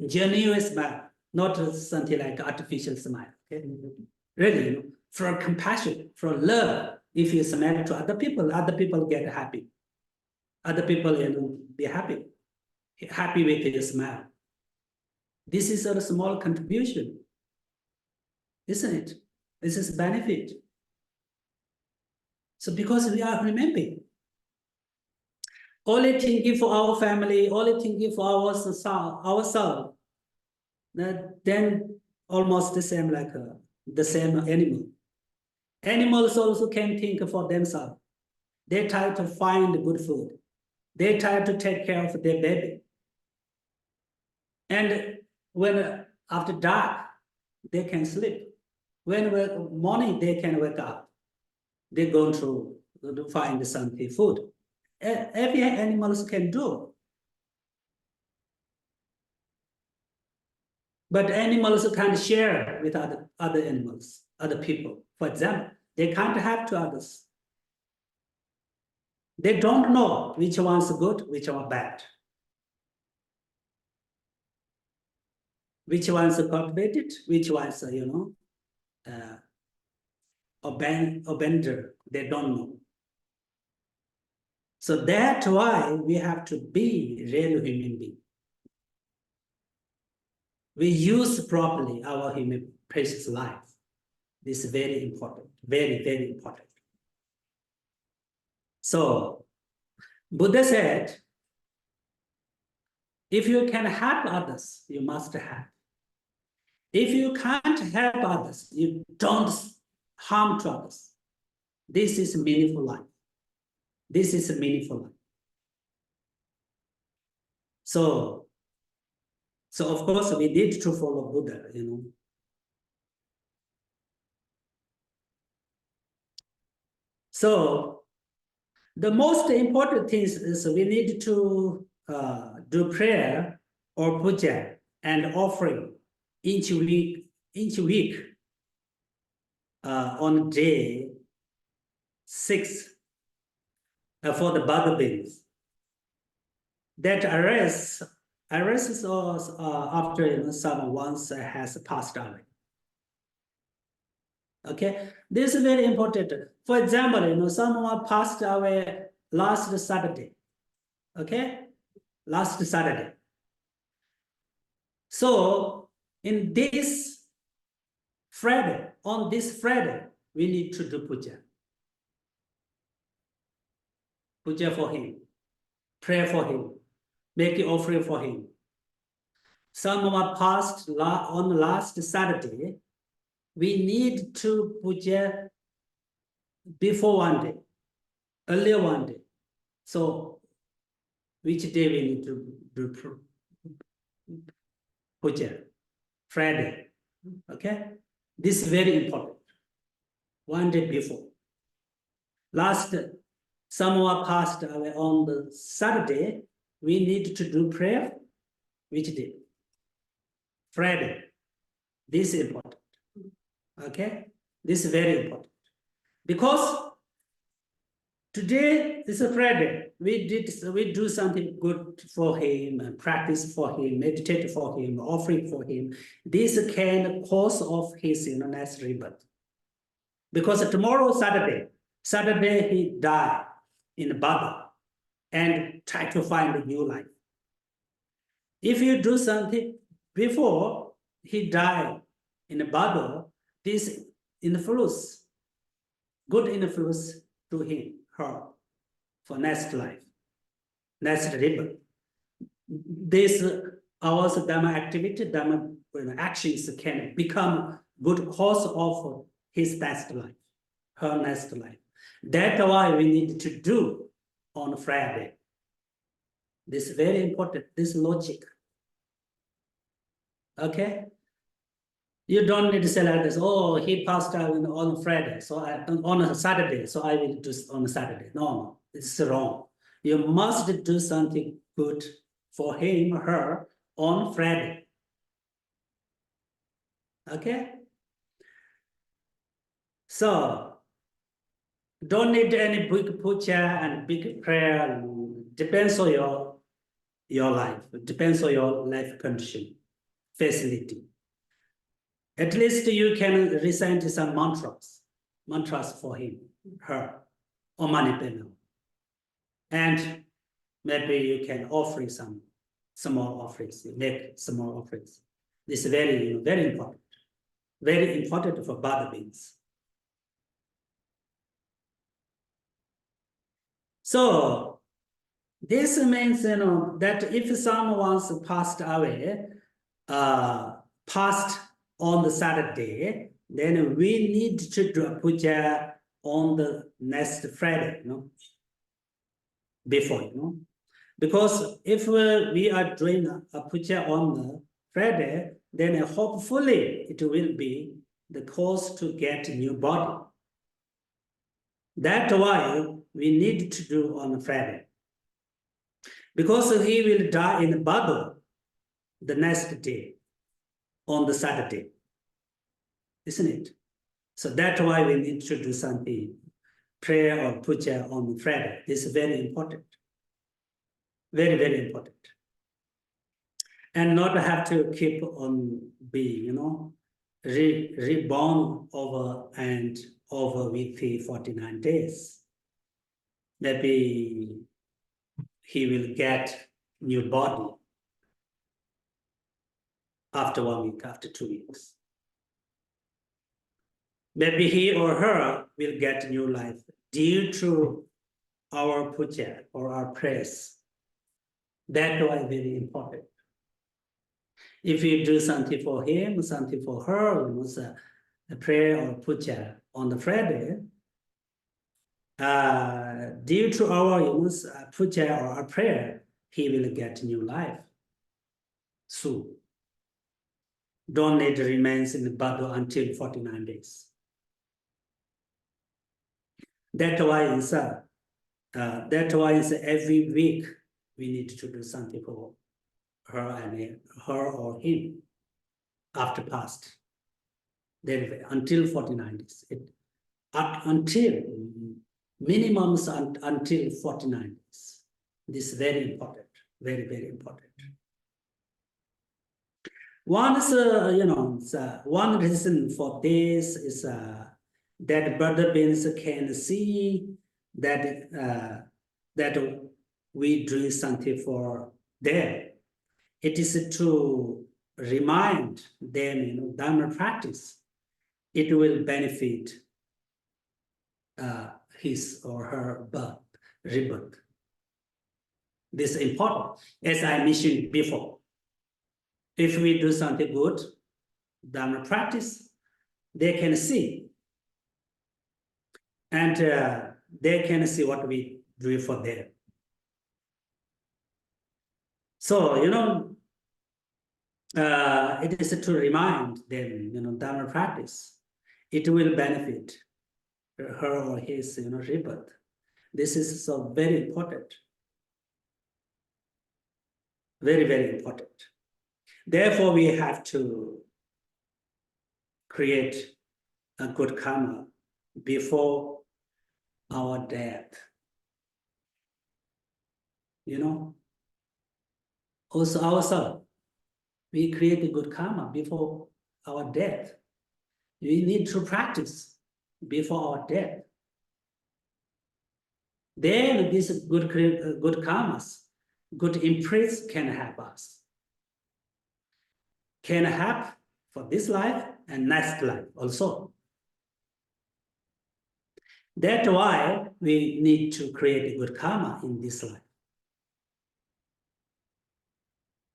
Genuine smile, not something like artificial smile. Okay, really, from compassion, from love. If you smile to other people get happy. Other people, be happy with your smile. This is a small contribution, isn't it? This is benefit. So because we are remembering, only thinking for our family, only thinking for ourselves, then almost the same like the same animal. Animals also can think for themselves. They try to find good food. They try to take care of their baby. And when after dark, they can sleep. When morning, they can wake up. They go to find something food. Every animals can do. But animals can't share with other animals, other people. For example, they can't help to others. They don't know which one's good, which one bad. Which one's cultivated, which one's, abandoned. They don't know. So that's why we have to be real human being. We use properly our human precious life. This is very important, very, very important. So Buddha said, if you can help others, you must help. If you can't help others, you don't harm to others. This is meaningful life. This is a meaningful life. So of course, we need to follow Buddha, So the most important thing is we need to do prayer or puja and offering each week on day 6 for the bardo beings. That arises after someone once has passed away. Okay, this is very important. For example, someone passed away last Saturday. Okay, last Saturday. So on this Friday, we need to do puja. Puja for him, pray for him, make an offering for him. Someone passed on last Saturday. We need to puja before one day, earlier one day. So which day we need to do puja? Friday. Okay? This is very important. One day before. Someone passed away on the Saturday. We need to do prayer. Which day? Friday. This is important. Okay? This is very important. Because today is a Friday. We do something good for him, practice for him, meditate for him, offering for him. This can cause of his next rebirth. Because tomorrow, Saturday he died in the bardo and try to find a new life. If you do something before he died in the bardo, this influence, good influence to him, her, for next life, next rebirth. This our Dhamma activity, Dhamma actions can become good cause of his next life, her next life. That's why we need to do on Friday. This is very important, this logic. Okay? You don't need to say like this, oh, he passed out on Friday, so on a Saturday, so I will do on a Saturday. No, it's wrong. You must do something good for him or her on Friday. Okay? So, don't need any big puja and big prayer. Depends on your life. It depends on your life condition, facility. At least you can recite some mantras for him, her, or Mani Padme. And maybe you can offer some small offerings, make small offerings. This is very, very important for Buddha beings. So this means, that if someone's passed away, passed on the Saturday, then we need to do a puja on the next Friday, before, because if we are doing a puja on the Friday, then hopefully it will be the cause to get a new body. That's why we need to do on Friday. Because he will die in bardo the next day, on the Saturday, isn't it? So that's why we need to do something, prayer or puja on Friday. This is very important. Very, very important. And not have to keep on being, reborn over and over with the 49 days. Maybe he will get new body after 1 week, after 2 weeks. Maybe he or her will get new life due to our puja or our prayers. That's why very important. If you do something for him, something for her, a prayer or puja on the Friday, due to our puja or our prayer, he will get new life soon. Don't need to remain in the bardo until 49 days. That's why it's every week we need to do something for her or him after past. Then until 49 days. Until minimum until 49 days. This is very important, very, very important. One reason for this is that Buddha beings can see that we do something for them. It is to remind them, Dharma practice. It will benefit his or her rebirth. This is important, as I mentioned before. If we do something good, Dharma practice, they can see. And they can see what we do for them. So, it is to remind them, Dharma practice. It will benefit her or his, rebirth. This is so very important. Very, very important. Therefore, we have to create a good karma before our death. Also ourselves, we create a good karma before our death. We need to practice before our death. Then this good karmas, good impress can help us. Can help for this life and next life also. That's why we need to create a good karma in this life.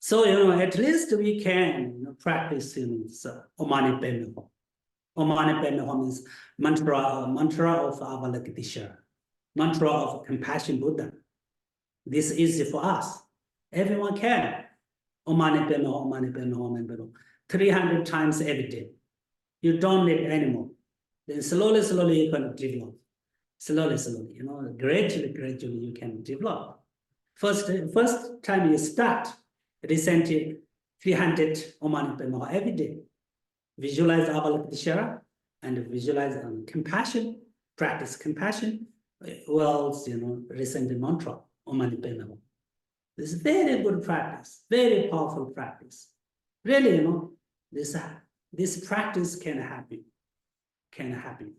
So, at least we can practice Om Mani Padme Hum. Om Mani Padme Hum means mantra of Avalokiteshvara, mantra of compassion Buddha. This is easy for us. Everyone can. Om Mani Padme Hum, Om Mani Padme Hum, Om Mani Padme Hum. 300 times every day. You don't need anymore. Then slowly you can develop. Slowly, gradually you can develop. First time you start, recite 300 Om Mani Padme Hum every day. Visualize Avalokiteshvara and visualize compassion, practice compassion. Well, recite the mantra Om Mani Padme Hum. This is very good practice, very powerful practice. Really, this this practice can happen. Can happen.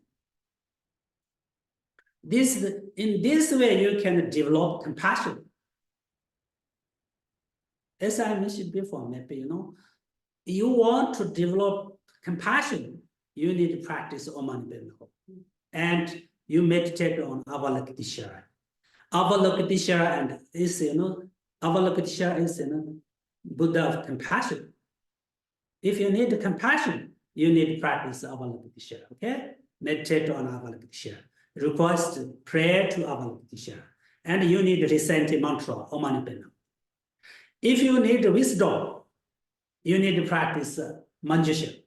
In this way, you can develop compassion. As I mentioned before, maybe you want to develop compassion, you need to practice Om Mani Padme Hum. And you meditate on Avalokiteshvara. Avalokiteshvara and is Avalokiteshvara is Buddha of compassion. If you need compassion, you need to practice Avalokiteshvara. Okay, meditate on Avalokiteshvara. Request prayer to Avalokiteshvara, and you need to recite a mantra Om Mani Padme Hum. If you need wisdom, you need to practice Manjushra,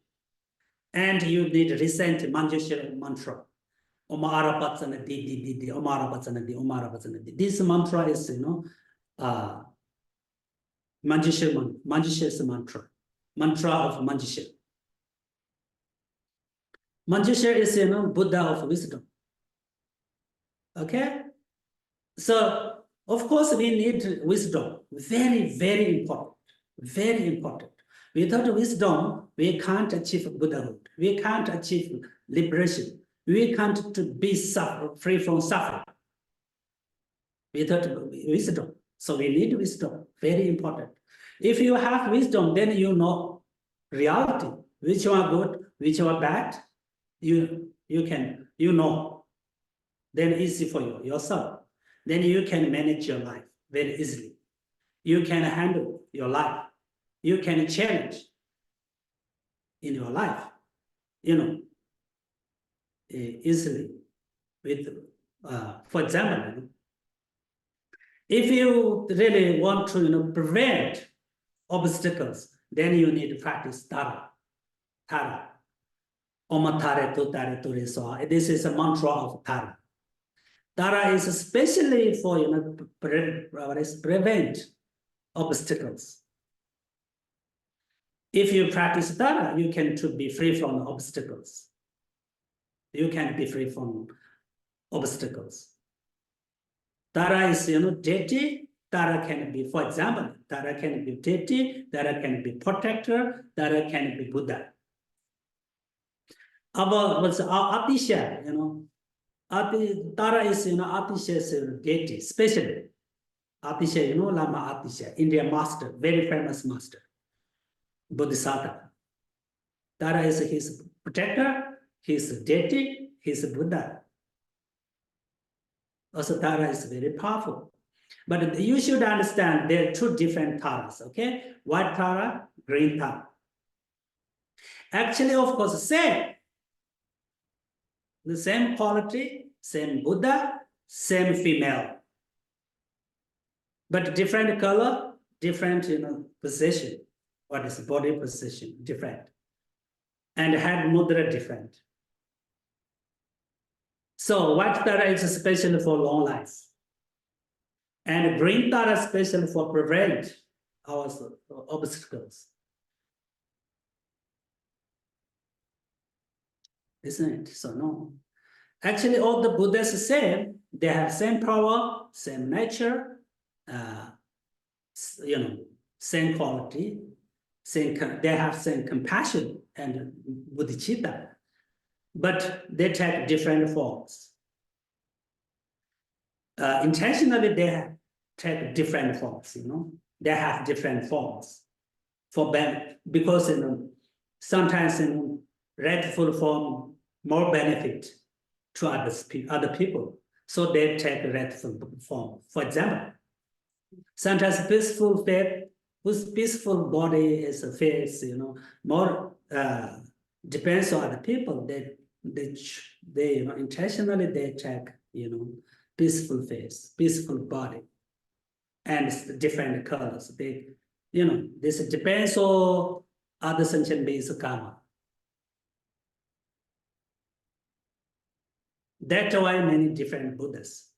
and you need to recite Manjushra mantra. Om Arapatsana Di Di Di Di, Om Arapatsana Di, Om Arapatsana Di. This mantra is Manjushra's mantra of Manjushra. Manjushra is Buddha of wisdom. Okay, so of course we need wisdom. Very, very important. Very important. Without wisdom, we can't achieve Buddhahood. We can't achieve liberation. We can't be free from suffering without wisdom. So we need wisdom. Very important. If you have wisdom, then you know reality, which one good, which one bad. You know. Then easy for yourself. Then you can manage your life very easily. You can handle your life. You can challenge in your life, easily. With, for example, if you really want to prevent obstacles, then you need to practice Tara. Tara. Om Tare Tu Tare Tu Re So. This is a mantra of Tara. Tara is especially for prevent obstacles. If you practice Tara, you can be free from obstacles. You can be free from obstacles. Tara is deity. Tara can be, for example, Tara can be deity. Tara can be protector. Tara can be Buddha. What's Atisha? Tara is Atisha's deity, especially Atisha. Lama Atisha, Indian master, very famous master. Bodhisattva. Tara is his protector, his deity, his Buddha. Also, Tara is very powerful. But you should understand there are two different Taras, okay? White Tara, green Tara. Actually, of course, same. The same quality, same Buddha, same female. But different color, different position. What is body position? Different. And head mudra different. So white Tara is especially for long life. And green Tara especially for prevent our obstacles. Isn't it? So no. Actually, all the Buddhas are same. They have same power, same nature, same quality. They have same compassion and bodhicitta, but they take different forms. Intentionally, they take different forms. They have different forms because sometimes rightful form more benefit to other people, so they take rightful form. For example, sometimes peaceful faith. Whose peaceful body is a face, more depends on other people. They intentionally they take, peaceful face, peaceful body, and it's different colors. This depends on other sentient beings karma. That's why many different Buddhas.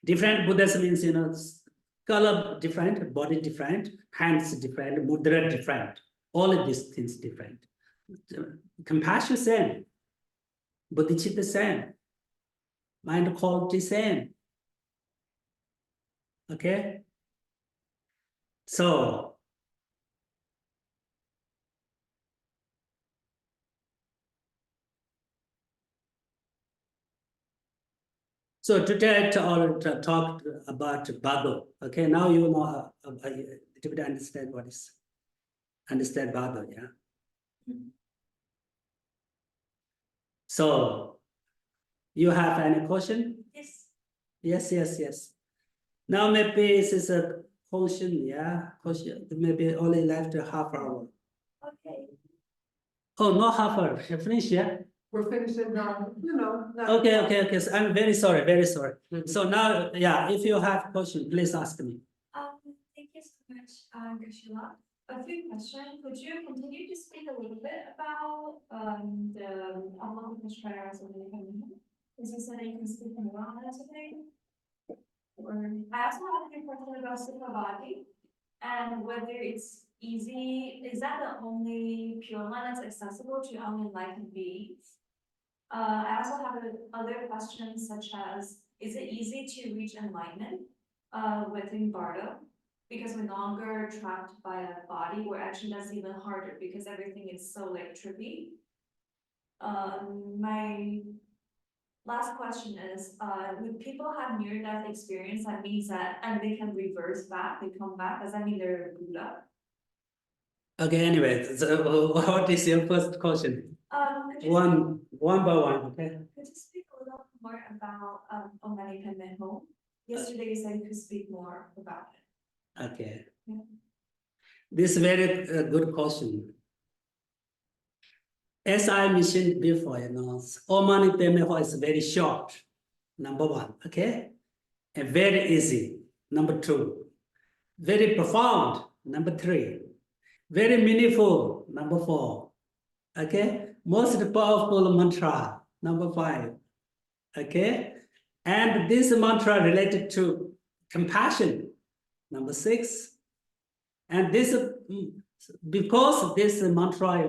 Different Buddhas means, color different, body different, hands different, mudra different, all of these things different. Compassion same, bodhicitta same, mind quality same. Okay? So So today I talked about bardo. Okay, now you know to understand what is bardo, yeah. So you have any question? Yes. Yes. Now maybe this is a question, yeah. Question maybe only left a half hour. Okay. Oh, not half hour. Finish, yeah. We're finishing now, Okay. So I'm very sorry, very sorry. So now, yeah, if you have question, please ask me. Thank you so much, Geshe. A few questions. Could you continue to speak a little bit about the Mindfulness trials of the community? Is this something you can speak more on that today? Or I also have a question about Sukhavati and whether it's easy. Is that the only pure one that's accessible to only enlightened beings? I also have other questions such as, is it easy to reach enlightenment within bardo? Because we're no longer trapped by a body, where actually that's even harder because everything is so like trippy. My last question is, when people have near-death experience, that means that, and they can reverse back, they come back, does that mean they're Buddha? Okay, anyway, so what is your first question? One by one, okay? Could you speak a little more about Omani Penmen Home? Yesterday you said you could speak more about it. Okay. Yeah. This is very good question. As I mentioned before, Omani Padme Hum is very short, number one, okay? And very easy, number two. Very profound, number three. Very meaningful, number four. Okay? Most powerful mantra, number five. Okay? And this mantra related to compassion, number six. And this, because this mantra,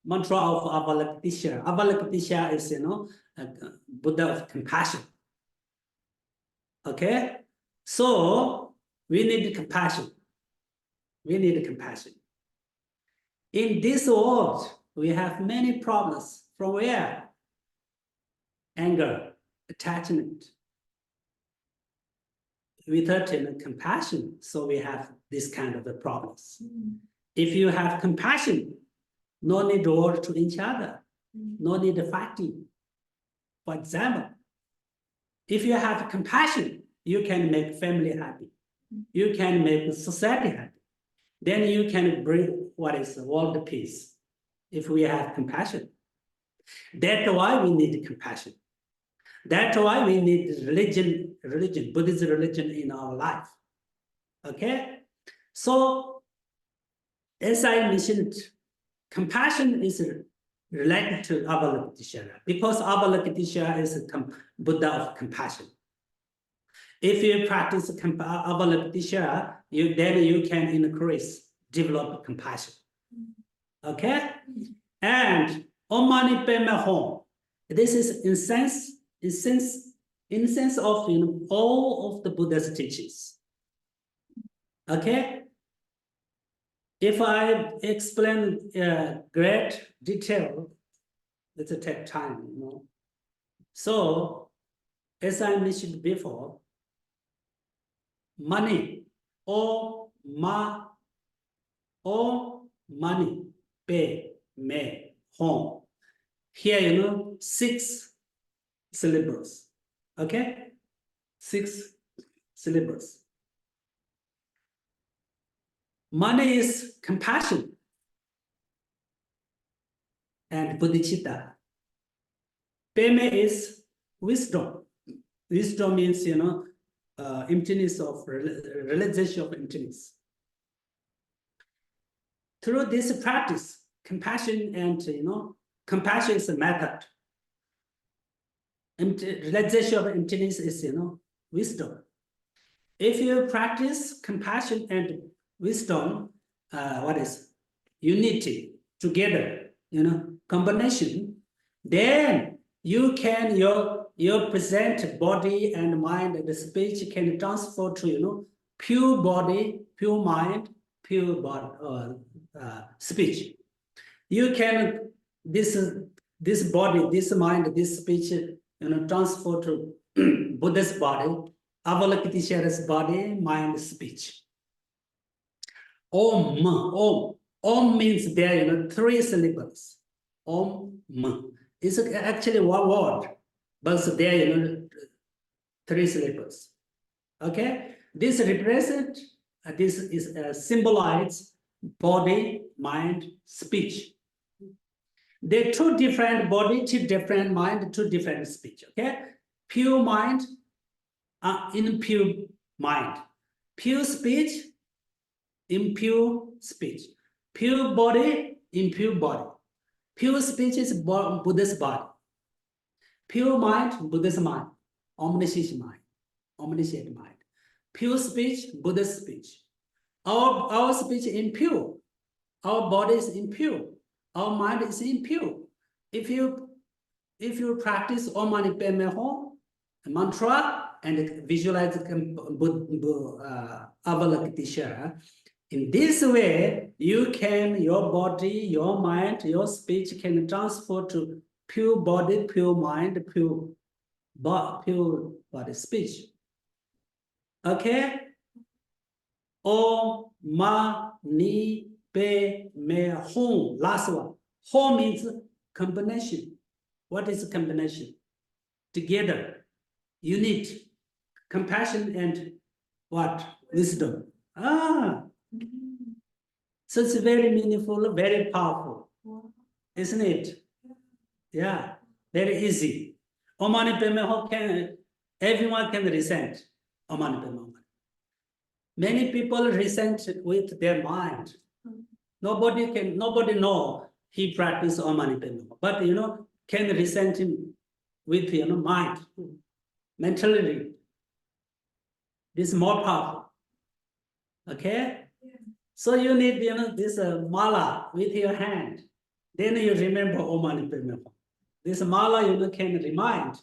mantra of Avalokiteshvara. Avalokiteshvara is, Buddha of compassion. Okay? So we need compassion. We need compassion. In this world, we have many problems. From where? Anger, attachment. Without compassion, so we have this kind of problems. If you have compassion, no need war to each other, no need fighting. For example, if you have compassion, you can make family happy. You can make society happy. Then you can bring what is world peace. If we have compassion. That's why we need compassion. That's why we need religion, Buddhist religion in our life. Okay? So, as I mentioned, compassion is related to Avalokiteshvara because Avalokiteshvara is a Buddha of compassion. If you practice Avalokiteshvara, then you can increase, develop compassion. Okay? And Omani Padme Hum. This is in sense of all of the Buddha's teachings. Okay? If I explain great detail, it'll take time, So, as I mentioned before, money or money, Padme Hum. Here, 6 syllables. Okay? 6 syllables. Money is compassion and bodhicitta. Padme is wisdom. Wisdom means, emptiness of realization of emptiness. Through this practice, compassion and, compassion is a method. Realization of emptiness is, wisdom. If you practice compassion and wisdom, what is unity together, combination, then you can your present body and mind and the speech can transfer to pure body, pure mind, pure body speech. You can this body, this mind, this speech transfer to Buddha's body, Avalokiteshvara's body, mind, speech. Om, Om. Om means there, three syllables. Om, It's actually one word, but there, three syllables. Okay, this represent, this is symbolize body, mind, speech. They're two different body, two different mind, two different speech. Okay, pure mind, impure mind, pure speech, impure speech, pure body, impure body. Pure speech is Buddha's body. Pure mind, Buddha's mind, omniscient mind, omniscient mind. Pure speech, Buddha's speech. Our speech is impure. Our body is impure. Our mind is impure. If you practice Om Mani Padme Hum mantra and visualize Avalokiteshvara, in this way, your body, your mind, your speech can transfer to pure body, pure mind, pure body speech. Okay? Om Mani Padme Hum. Last one. Hum means combination. What is combination? Together, unit, compassion, and what? Wisdom. So it's very meaningful, very powerful, isn't it? Yeah, very easy. Om Mani Padme Hum everyone can recite Om Mani Padme Hum. Many people recite with their mind. Nobody know he practice Om Mani Padme Hum, but can recite with mind, mentally. This is more powerful. Okay. So you need this mala with your hand. Then you remember Om Mani Padme Hum. This mala can remind,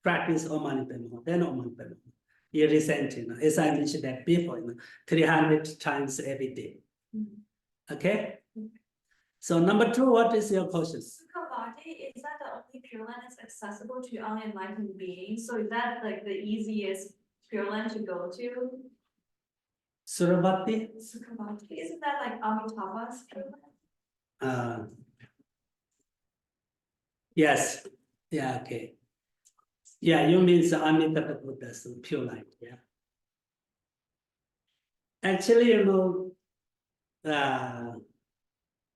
practice Om Mani Padme Hum. Then Om Mani Padme Hum. You recite, as I mentioned that before, 300 times every day. Okay. So number 2, what is your question? Sukhavati, is that the only Pure Land that's accessible to unenlightened beings? So is that like the easiest Pure Land to go to? Suravati? Sukhavati, isn't that like Amitabha's Pure Land? Yes. Yeah, okay. Yeah, you mean the Amitabha Buddha's pure light. Yeah. Actually,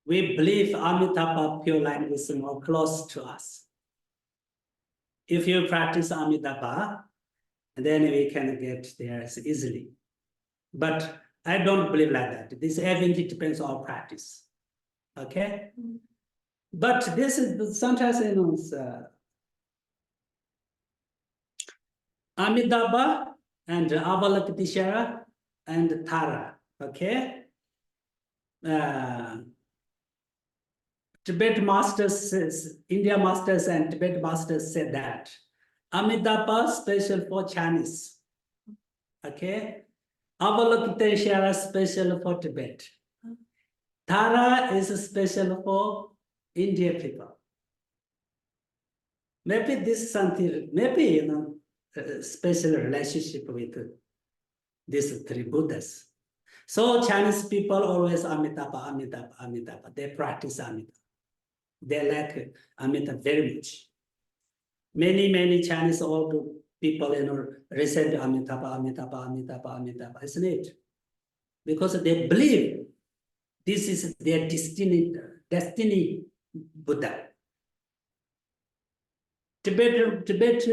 we believe Amitabha pure light is more close to us. If you practice Amitabha, then we can get there easily. But I don't believe like that. This everything depends on our practice. Okay? But this is sometimes, Amitabha and Avalokiteshvara and Tara. Okay? Tibet masters says, India masters and Tibet masters said that Amitabha special for Chinese. Okay? Avalokiteshvara special for Tibet. Tara is special for India people. Maybe this is something, maybe special relationship with these 3 Buddhas. So Chinese people always Amitabha, Amitabha, Amitabha. They practice Amitabha. They like Amitabha very much. Many Chinese old people, recite Amitabha, Amitabha, Amitabha, Amitabha, isn't it? Because they believe this is their destiny Buddha. Tibet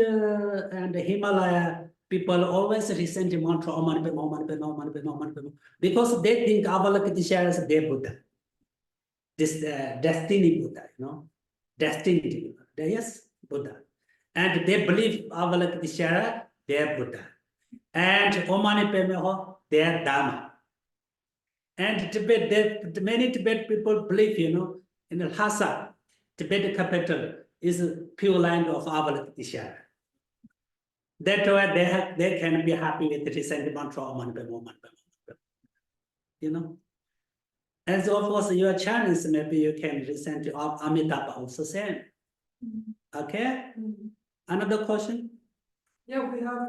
and Himalaya people always recite mantra Om Mani Padme Hum, Om Mani Padme Hum, Om Mani Padme Hum, Om Mani Padme Hum, because they think Avalokiteshvara is their Buddha. This destiny Buddha, destiny, yes, Buddha. And they believe Avalokiteshvara, their Buddha. And Om Mani Padme Hum, their Dharma. And Tibet, many Tibet people believe, in Lhasa, Tibet capital, is a pure land of Avalokiteshvara. That's why they can be happy with the recent mantra Om Mani Padme Hum. And so of course, you are Chinese, maybe you can recite Amitabha also same. Okay? Another question? Yeah, we have,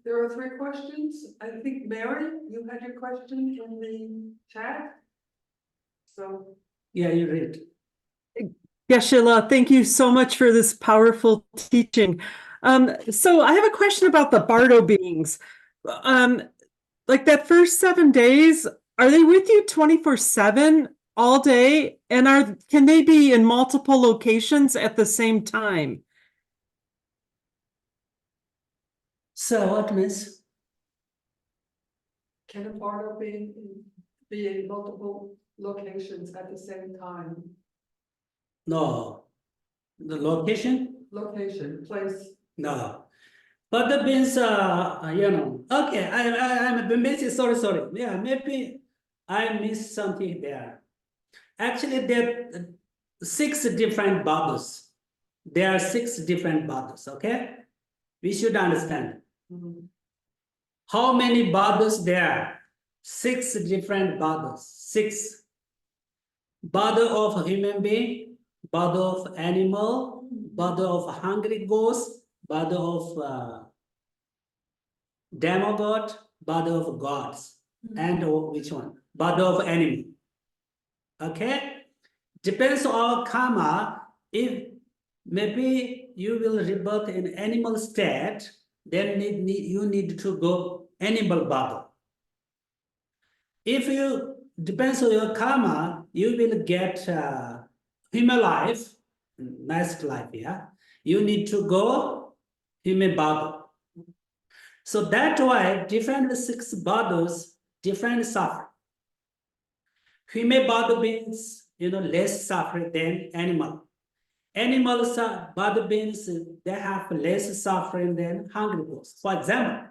there are 3 questions. I think, Mary, you had your question in the chat. So, Yeah, you read. Geshe, thank you so much for this powerful teaching. So I have a question about the bardo beings. Like that first 7 days, are they with you 24/7 all day? And can they be in multiple locations at the same time? So what means? can a bardo be in multiple locations at the same time? No. The location? Location, place. No. But the beans, okay, I'm missing, sorry. Yeah, maybe I missed something there. Actually, there are 6 different bardos. There are 6 different bardos, okay? We should understand. Mhm. How many bardos there are? 6 different bardos. 6. Bardo of human being, bardo of animal, bardo of hungry ghost, bardo of demigod, bardo of gods, and which one? Bardo of animal. Okay? Depends on our karma. If maybe you will rebirth in animal state, then you need to go animal bardo. If you depends on your karma, you will get human life, nice life, yeah. You need to go human bardo. So that's why different 6 bardos, different suffering. Human bardo means less suffering than animal. Animal bardo means they have less suffering than hungry ghosts, for example.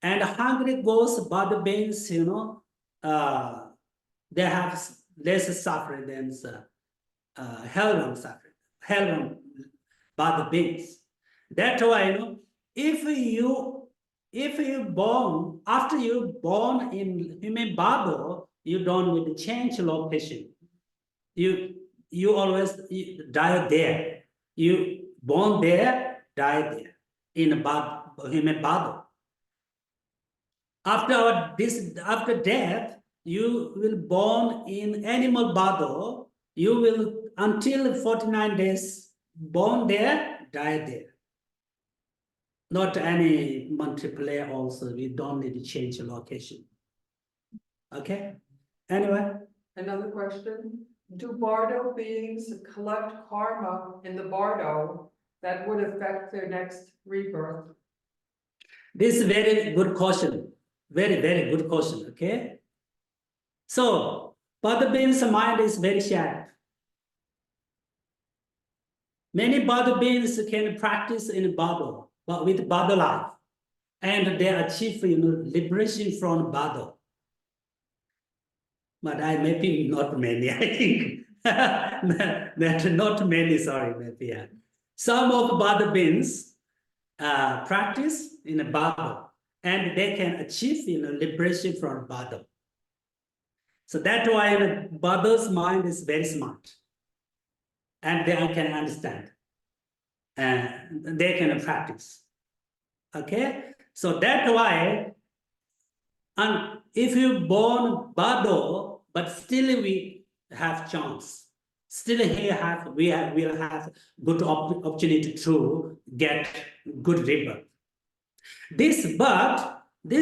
And hungry ghosts bardo means they have less suffering than hell suffering, hell bardo beings. That's why if you born after you born in human bardo, you don't need to change location. You always die there. You born there, die there in a human bardo. After death, you will born in animal bardo. You will until 49 days born there, die there. Not any multiplayer also. We don't need to change location. Okay. Anyway. Another question, do bardo beings collect karma in the bardo that would affect their next rebirth? This is very good question. Very, very good question. Okay. So, Bardo beings' mind is very sharp. Many Bardo beings can practice in Bardo, but with Bardo life, and they achieve liberation from Bardo. But maybe not many, I think. That not many, sorry, maybe. Yeah. Some of Bardo beings practice in a Bardo, and they can achieve liberation from Bardo. So that's why Bardo's mind is very smart, and they can understand, and they can practice. Okay, so that's why, and if you born Bardo, but still we have chance. Still here we'll have good opportunity to get good rebirth. This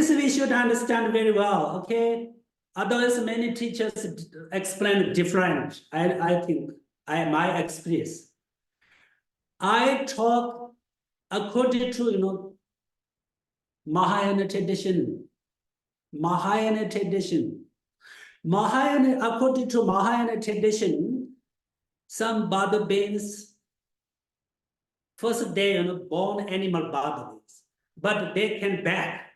we should understand very well. Okay, otherwise many teachers explain different. I think my experience. I talk according to Mahayana tradition. Mahayana tradition. According to Mahayana tradition, some Bardo beings first day born animal Bardo beings, but they can back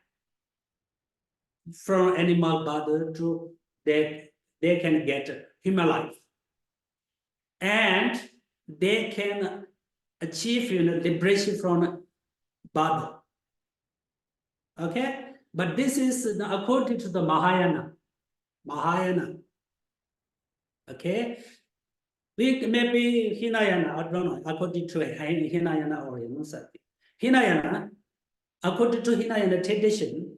from animal Bardo to they can get human life, and they can achieve liberation from Bardo. Okay, but this is according to the Mahayana. Okay, we maybe Hinayana, I don't know, according to Hinayana or something. Hinayana, According to Himalayan tradition,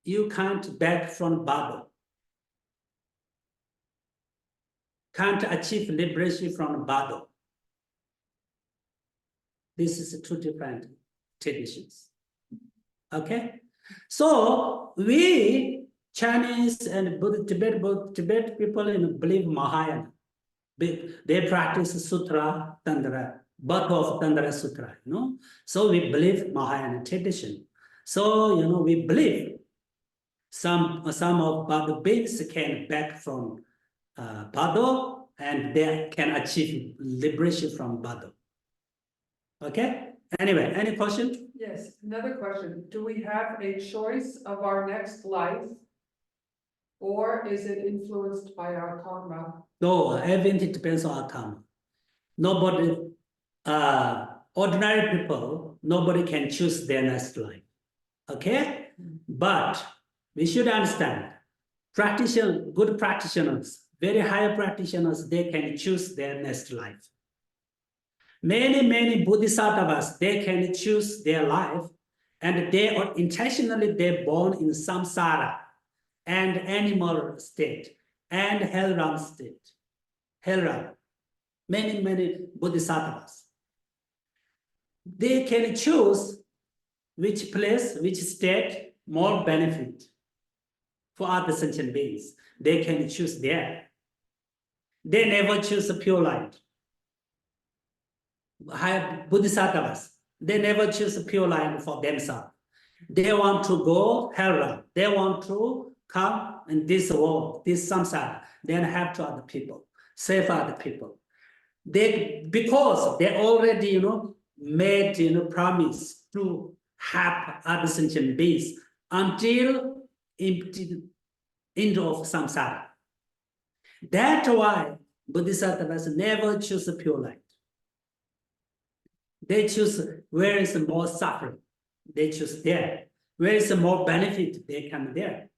you can't back from bardo. Can't achieve liberation from bardo. This is two different traditions. Okay, so we Chinese and Tibet people believe Mahayana. They practice Sutra, Tantra, birth of Tantra Sutra, So we believe Mahayana tradition. So, we believe some of Bardo beings can back from Bardo and they can achieve liberation from Bardo. Okay, anyway, any question? Yes, another question. Do we have a choice of our next life? Or is it influenced by our karma? No, everything depends on our karma. Nobody, ordinary people, nobody can choose their next life. Okay? But we should understand, good practitioners, very high practitioners, they can choose their next life. Many bodhisattvas, they can choose their life, and they are intentionally they're born in samsara and animal state and hell realm state. Hell realm. Many bodhisattvas. They can choose which place, which state more benefit for other sentient beings. They can choose there. They never choose a pure light. High bodhisattvas, they never choose a pure light for themselves. They want to go hell realm. They want to come in this world, this samsara, then help to other people, save other people. Because they already, made, promise to help other sentient beings until end of samsara. That's why bodhisattvas never choose a pure light. They choose where is more suffering. They choose there. Where is more benefit, they come there.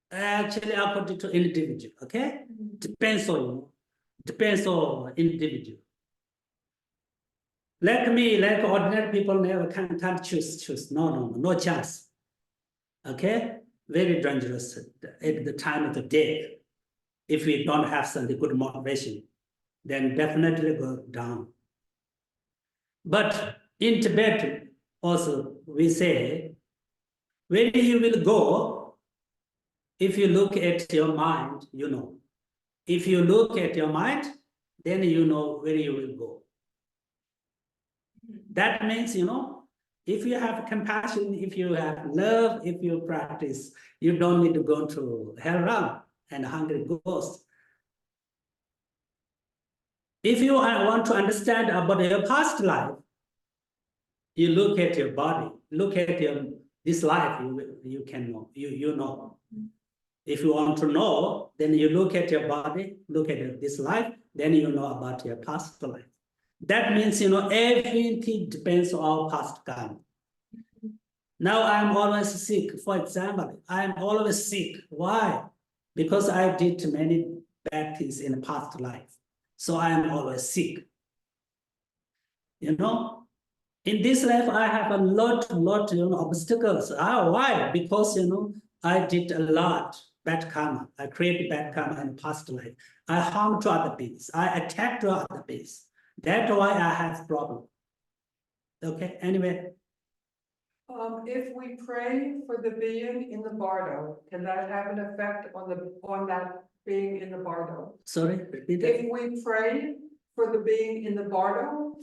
Actually, according to individual, okay? Depends on individual. Like me, like ordinary people never can't choose. No chance. Okay? Very dangerous at the time of the day. If we don't have some good motivation, then definitely go down. But in Tibet, also, we say, where you will go, if you look at your mind, you know. If you look at your mind, then you know where you will go. That means, if you have compassion, if you have love, if you practice, you don't need to go to hell realm and hungry ghost. If you want to understand about your past life, you look at your body, look at this life, you can know, you know. If you want to know, then you look at your body, look at this life, then you know about your past life. That means, everything depends on our past karma. Now I'm always sick. For example, I'm always sick. Why? Because I did many bad things in the past life. So I am always sick. In this life, I have a lot, obstacles. Why? Because, I did a lot bad karma. I created bad karma in the past life. I harm to other beings. I attack to other beings. That's why I have problem. Okay, anyway. If we pray for the being in the bardo, can that have an effect on that being in the bardo? Sorry, repeat that. If we pray for the being in the bardo,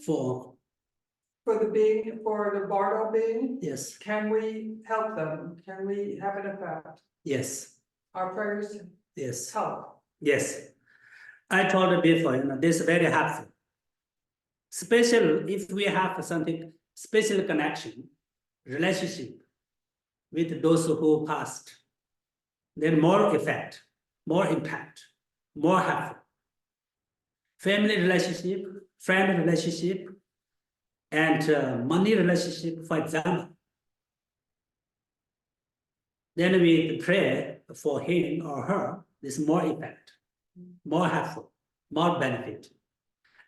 For the bardo being, yes, can we help them? Can we have an effect? yes, Our prayers yes, help. yes. I told you before, this is very helpful. Especially if we have something special connection, relationship with those who passed, then more effect, more impact, more helpful. Family relationship, friend relationship, and money relationship, for example. Then we pray for him or her, there's more effect, more helpful, more benefit.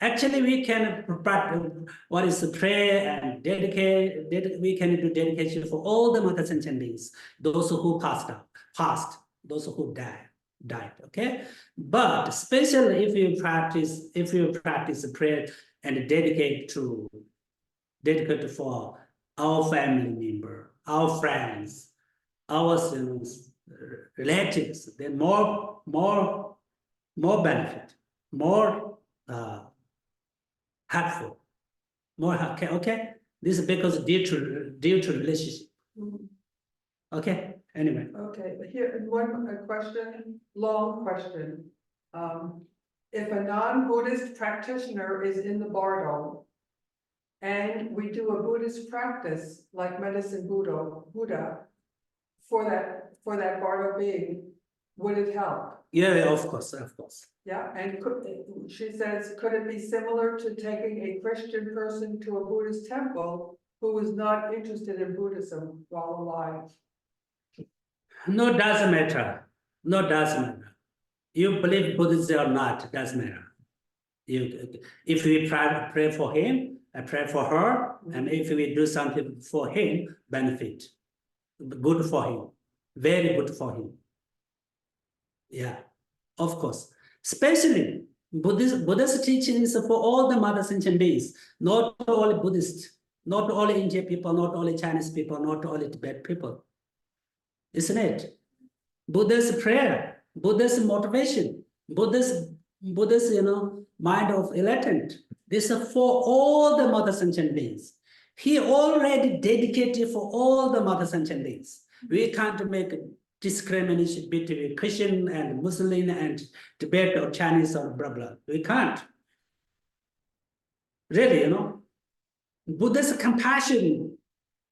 Actually, we can practice what is the prayer and dedicate. We can do dedication for all the mother sentient beings, those who passed, those who died. Okay, but especially if you practice prayer and dedicate for our family member, our friends, our relatives, then more benefit, more helpful, more okay. This is because due to relationship. Okay. Anyway. Okay, here, a question, long question. If a non-Buddhist practitioner is in the bardo, and we do a Buddhist practice like medicine Buddha, for that bardo being, would it help? Yeah, of course. Yeah, and she says, could it be similar to taking a Christian person to a Buddhist temple who was not interested in Buddhism while alive? No, doesn't matter. No, doesn't matter. You believe Buddhism or not, doesn't matter. If we pray for him, I pray for her, and if we do something for him, benefit. Good for him. Very good for him. Yeah, of course. Especially Buddhist teaching is for all the mother sentient beings, not only Buddhist, not only Indian people, not only Chinese people, not only Tibetan people. Isn't it? Buddhist prayer, Buddhist motivation, Buddhist, mind of enlightenment. This is for all the mother sentient beings. He already dedicated for all the mother sentient beings. We can't make a discrimination between Christian and Muslim and Tibet or Chinese or blah blah. We can't. Really, Buddhist compassion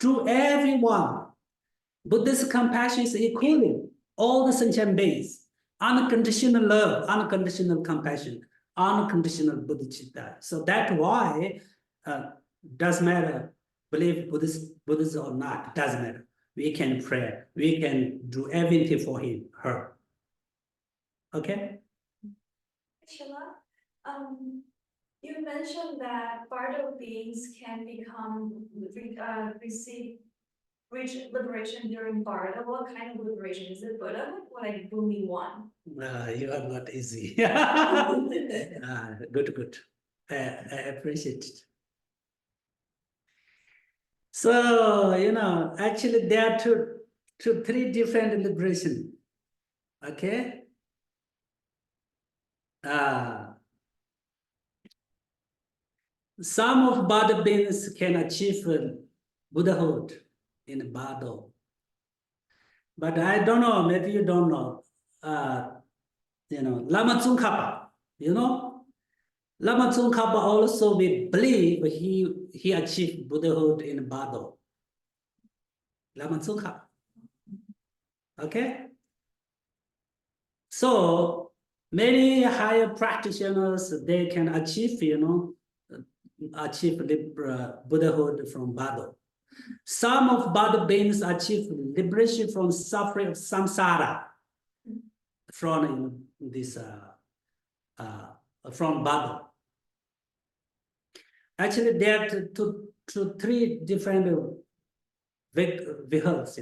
to everyone. Buddhist compassion is equaling all the sentient beings, unconditional love, unconditional compassion, unconditional bodhicitta. So that's why doesn't matter, believe Buddhist or not, doesn't matter. We can pray, we can do everything for him, her. Okay? Sheila, you mentioned that bardo beings can reach liberation during bardo. What kind of liberation? Is it Buddha or like Bumi one? You are not easy. Good. I appreciate it. So, actually there are three different liberation. Okay. Some of bardo beings can achieve Buddhahood in bardo. But I don't know, maybe you don't know. Lama Tsongkhapa, Lama Tsongkhapa also we believe he achieved Buddhahood in bardo. Lama Tsongkhapa. Okay? So many higher practitioners, they can achieve, Buddhahood from bardo. Some of bardo beings achieve liberation from suffering of samsara from this from bardo. Actually, there are three different vehicles,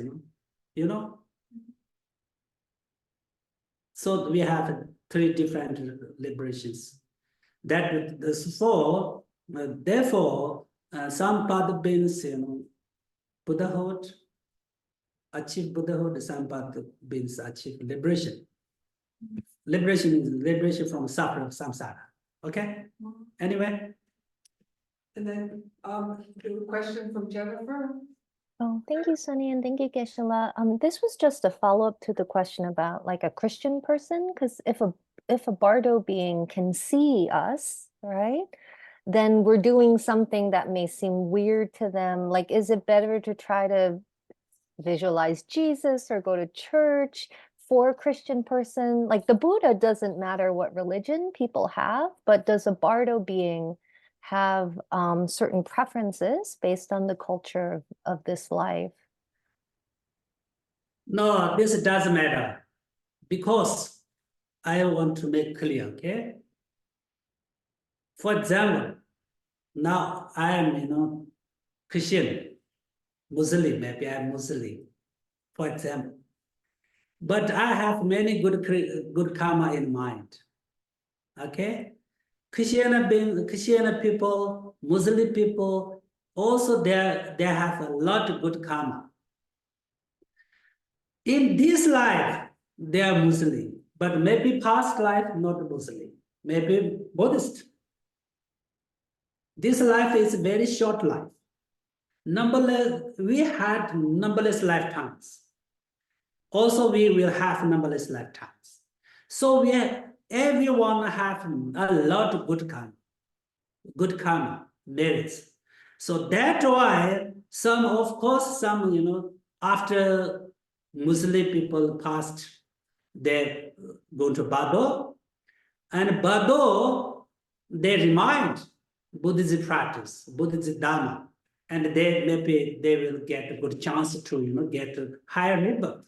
So we have three different liberations. Therefore, some bardo beings, Buddhahood, achieve Buddhahood, some bardo beings achieve liberation. Liberation is liberation from suffering of samsara. Okay? Anyway. And then a question from Jennifer. Oh, thank you, Sunny, and thank you, Geshe-la. This was just a follow-up to the question about like a Christian person, because if a bardo being can see us, right, then we're doing something that may seem weird to them. Like, is it better to try to visualize Jesus or go to church for a Christian person? Like the Buddha doesn't matter what religion people have, but does a bardo being have certain preferences based on the culture of this life? No, this doesn't matter, because I want to make clear, okay? For example, now I am, Christian, Muslim, maybe I'm Muslim, for example. But I have many good karma in mind. Okay? Christian people, Muslim people, also they have a lot of good karma. In this life, they are Muslim, but maybe past life not Muslim, maybe Buddhist. This life is a very short life. We had numberless lifetimes. Also, we will have numberless lifetimes. So everyone have a lot of good karma, merits. So that's why some, after Muslim people passed, they go to bardo, and bardo, they remind Buddhist practice, Buddhist Dharma, and maybe they will get a good chance to get a higher rebirth.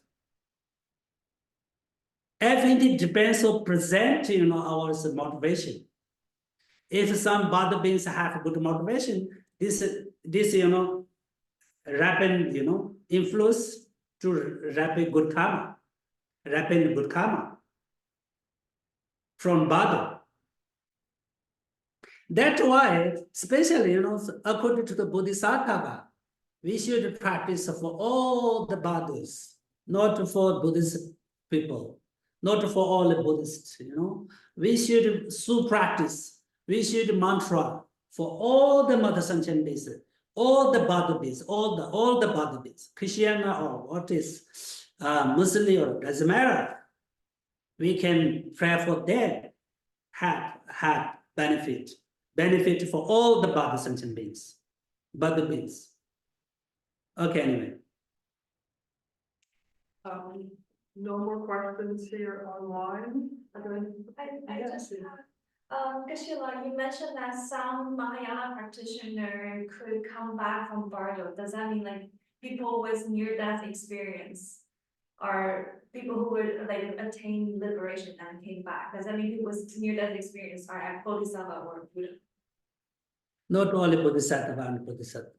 Everything depends on present, our motivation. If some bardo beings have good motivation, this rapid, influence to rapid good karma from bardo. That's why, especially, according to the Bodhisattva, we should practice for all the bardos, not for Buddhist people, not for all the Buddhists, We should practice, we should mantra for all the Mother Sanchen beings, all the bardo beings, all the bardo beings, Christian or what is Muslim or doesn't matter. We can pray for them, have benefit for all the bardo sentient beings, bardo beings. Okay, anyway. No more questions here online. I just have, Geshe-la, you mentioned that some Mahayana practitioner could come back from bardo. Does that mean like people with near-death experience are people who would like attain liberation and came back? Does that mean people with near-death experience are at Bodhisattva or Buddha? Not only Bodhisattva and Bodhisattva,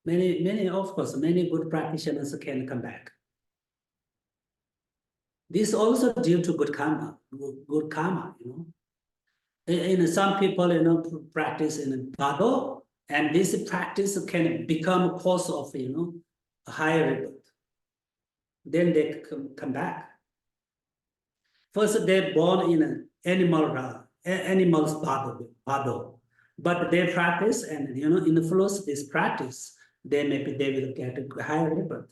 many, of course, many good practitioners can come back. This also due to good karma, In some people, practice in bardo, and this practice can become a cause of, a higher rebirth. Then they come back. First, they're born in an animal's bardo, but they practice and influence this practice. They will get a higher rebirth.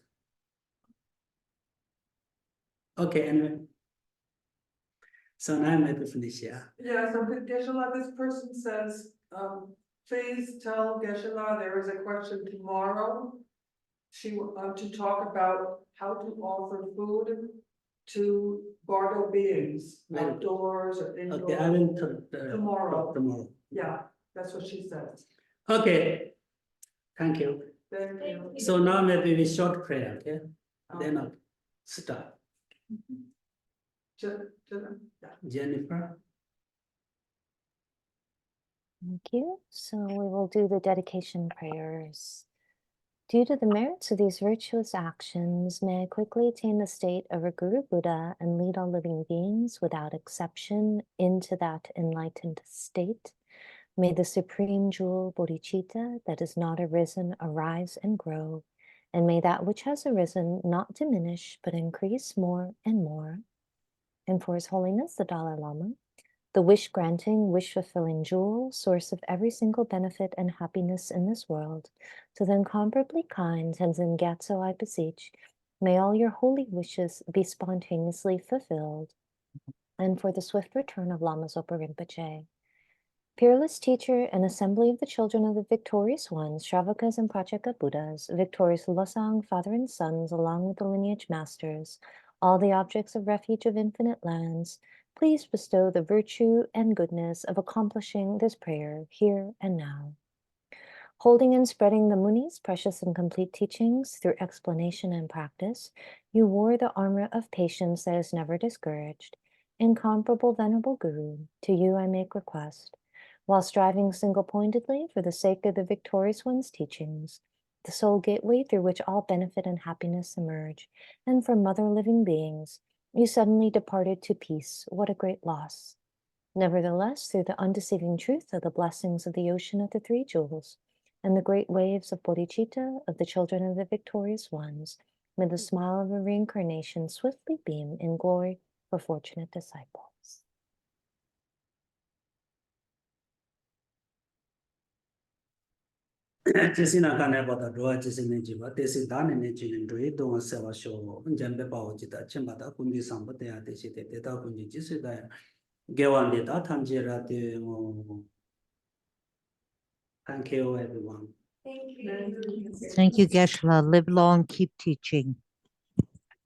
Okay, anyway. So now maybe finish, yeah. Yeah, so Geshe-la, this person says, please tell Geshe-la there is a question tomorrow. She to talk about how to offer food to bardo beings, outdoors or indoors. Okay, I will tomorrow. Tomorrow. Yeah, that's what she says. Okay, thank you. Thank you. So now maybe we short prayer, okay? Then I'll start. Jennifer. Thank you. So we will do the dedication prayers. Due to the merits of these virtuous actions, may I quickly attain the state of a Guru Buddha and lead all living beings without exception into that enlightened state. May the supreme jewel bodhicitta that is not arisen arise and grow, and may that which has arisen not diminish but increase more and more. And for His Holiness the Dalai Lama, the wish-granting, wish-fulfilling jewel, source of every single benefit and happiness in this world, to the incomparably kind Tenzin Gyatso I beseech, may all your holy wishes be spontaneously fulfilled. And for the swift return of Lama Zopa Rinpoche, peerless teacher and assembly of the children of the victorious ones, Shravakas and Pratyeka Buddhas, victorious Losang, father and sons, along with the lineage masters, all the objects of refuge of infinite lands, please bestow the virtue and goodness of accomplishing this prayer here and now. Holding and spreading the Muni's precious and complete teachings through explanation and practice, you wore the armor of patience that is never discouraged. Incomparable Venerable Guru, to you I make request. while striving single-pointedly for the sake of the victorious one's teachings, the sole gateway through which all benefit and happiness emerge, and from mother living beings, you suddenly departed to peace. What a great loss. Nevertheless, through the undeceiving truth of the blessings of the ocean of the three jewels, and the great waves of bodhicitta of the children of the victorious ones, may the smile of a reincarnation swiftly beam in glory for fortunate disciples. Jisina kane bata doa jisine jiba desi dane ne jinin doi donga sewa sho njambe bawo jita chimbata kundi samba teya desi te teta kundi jisi da gewande da tamjira de thank you everyone. Thank you. Thank you, Geshe. Live long, keep teaching.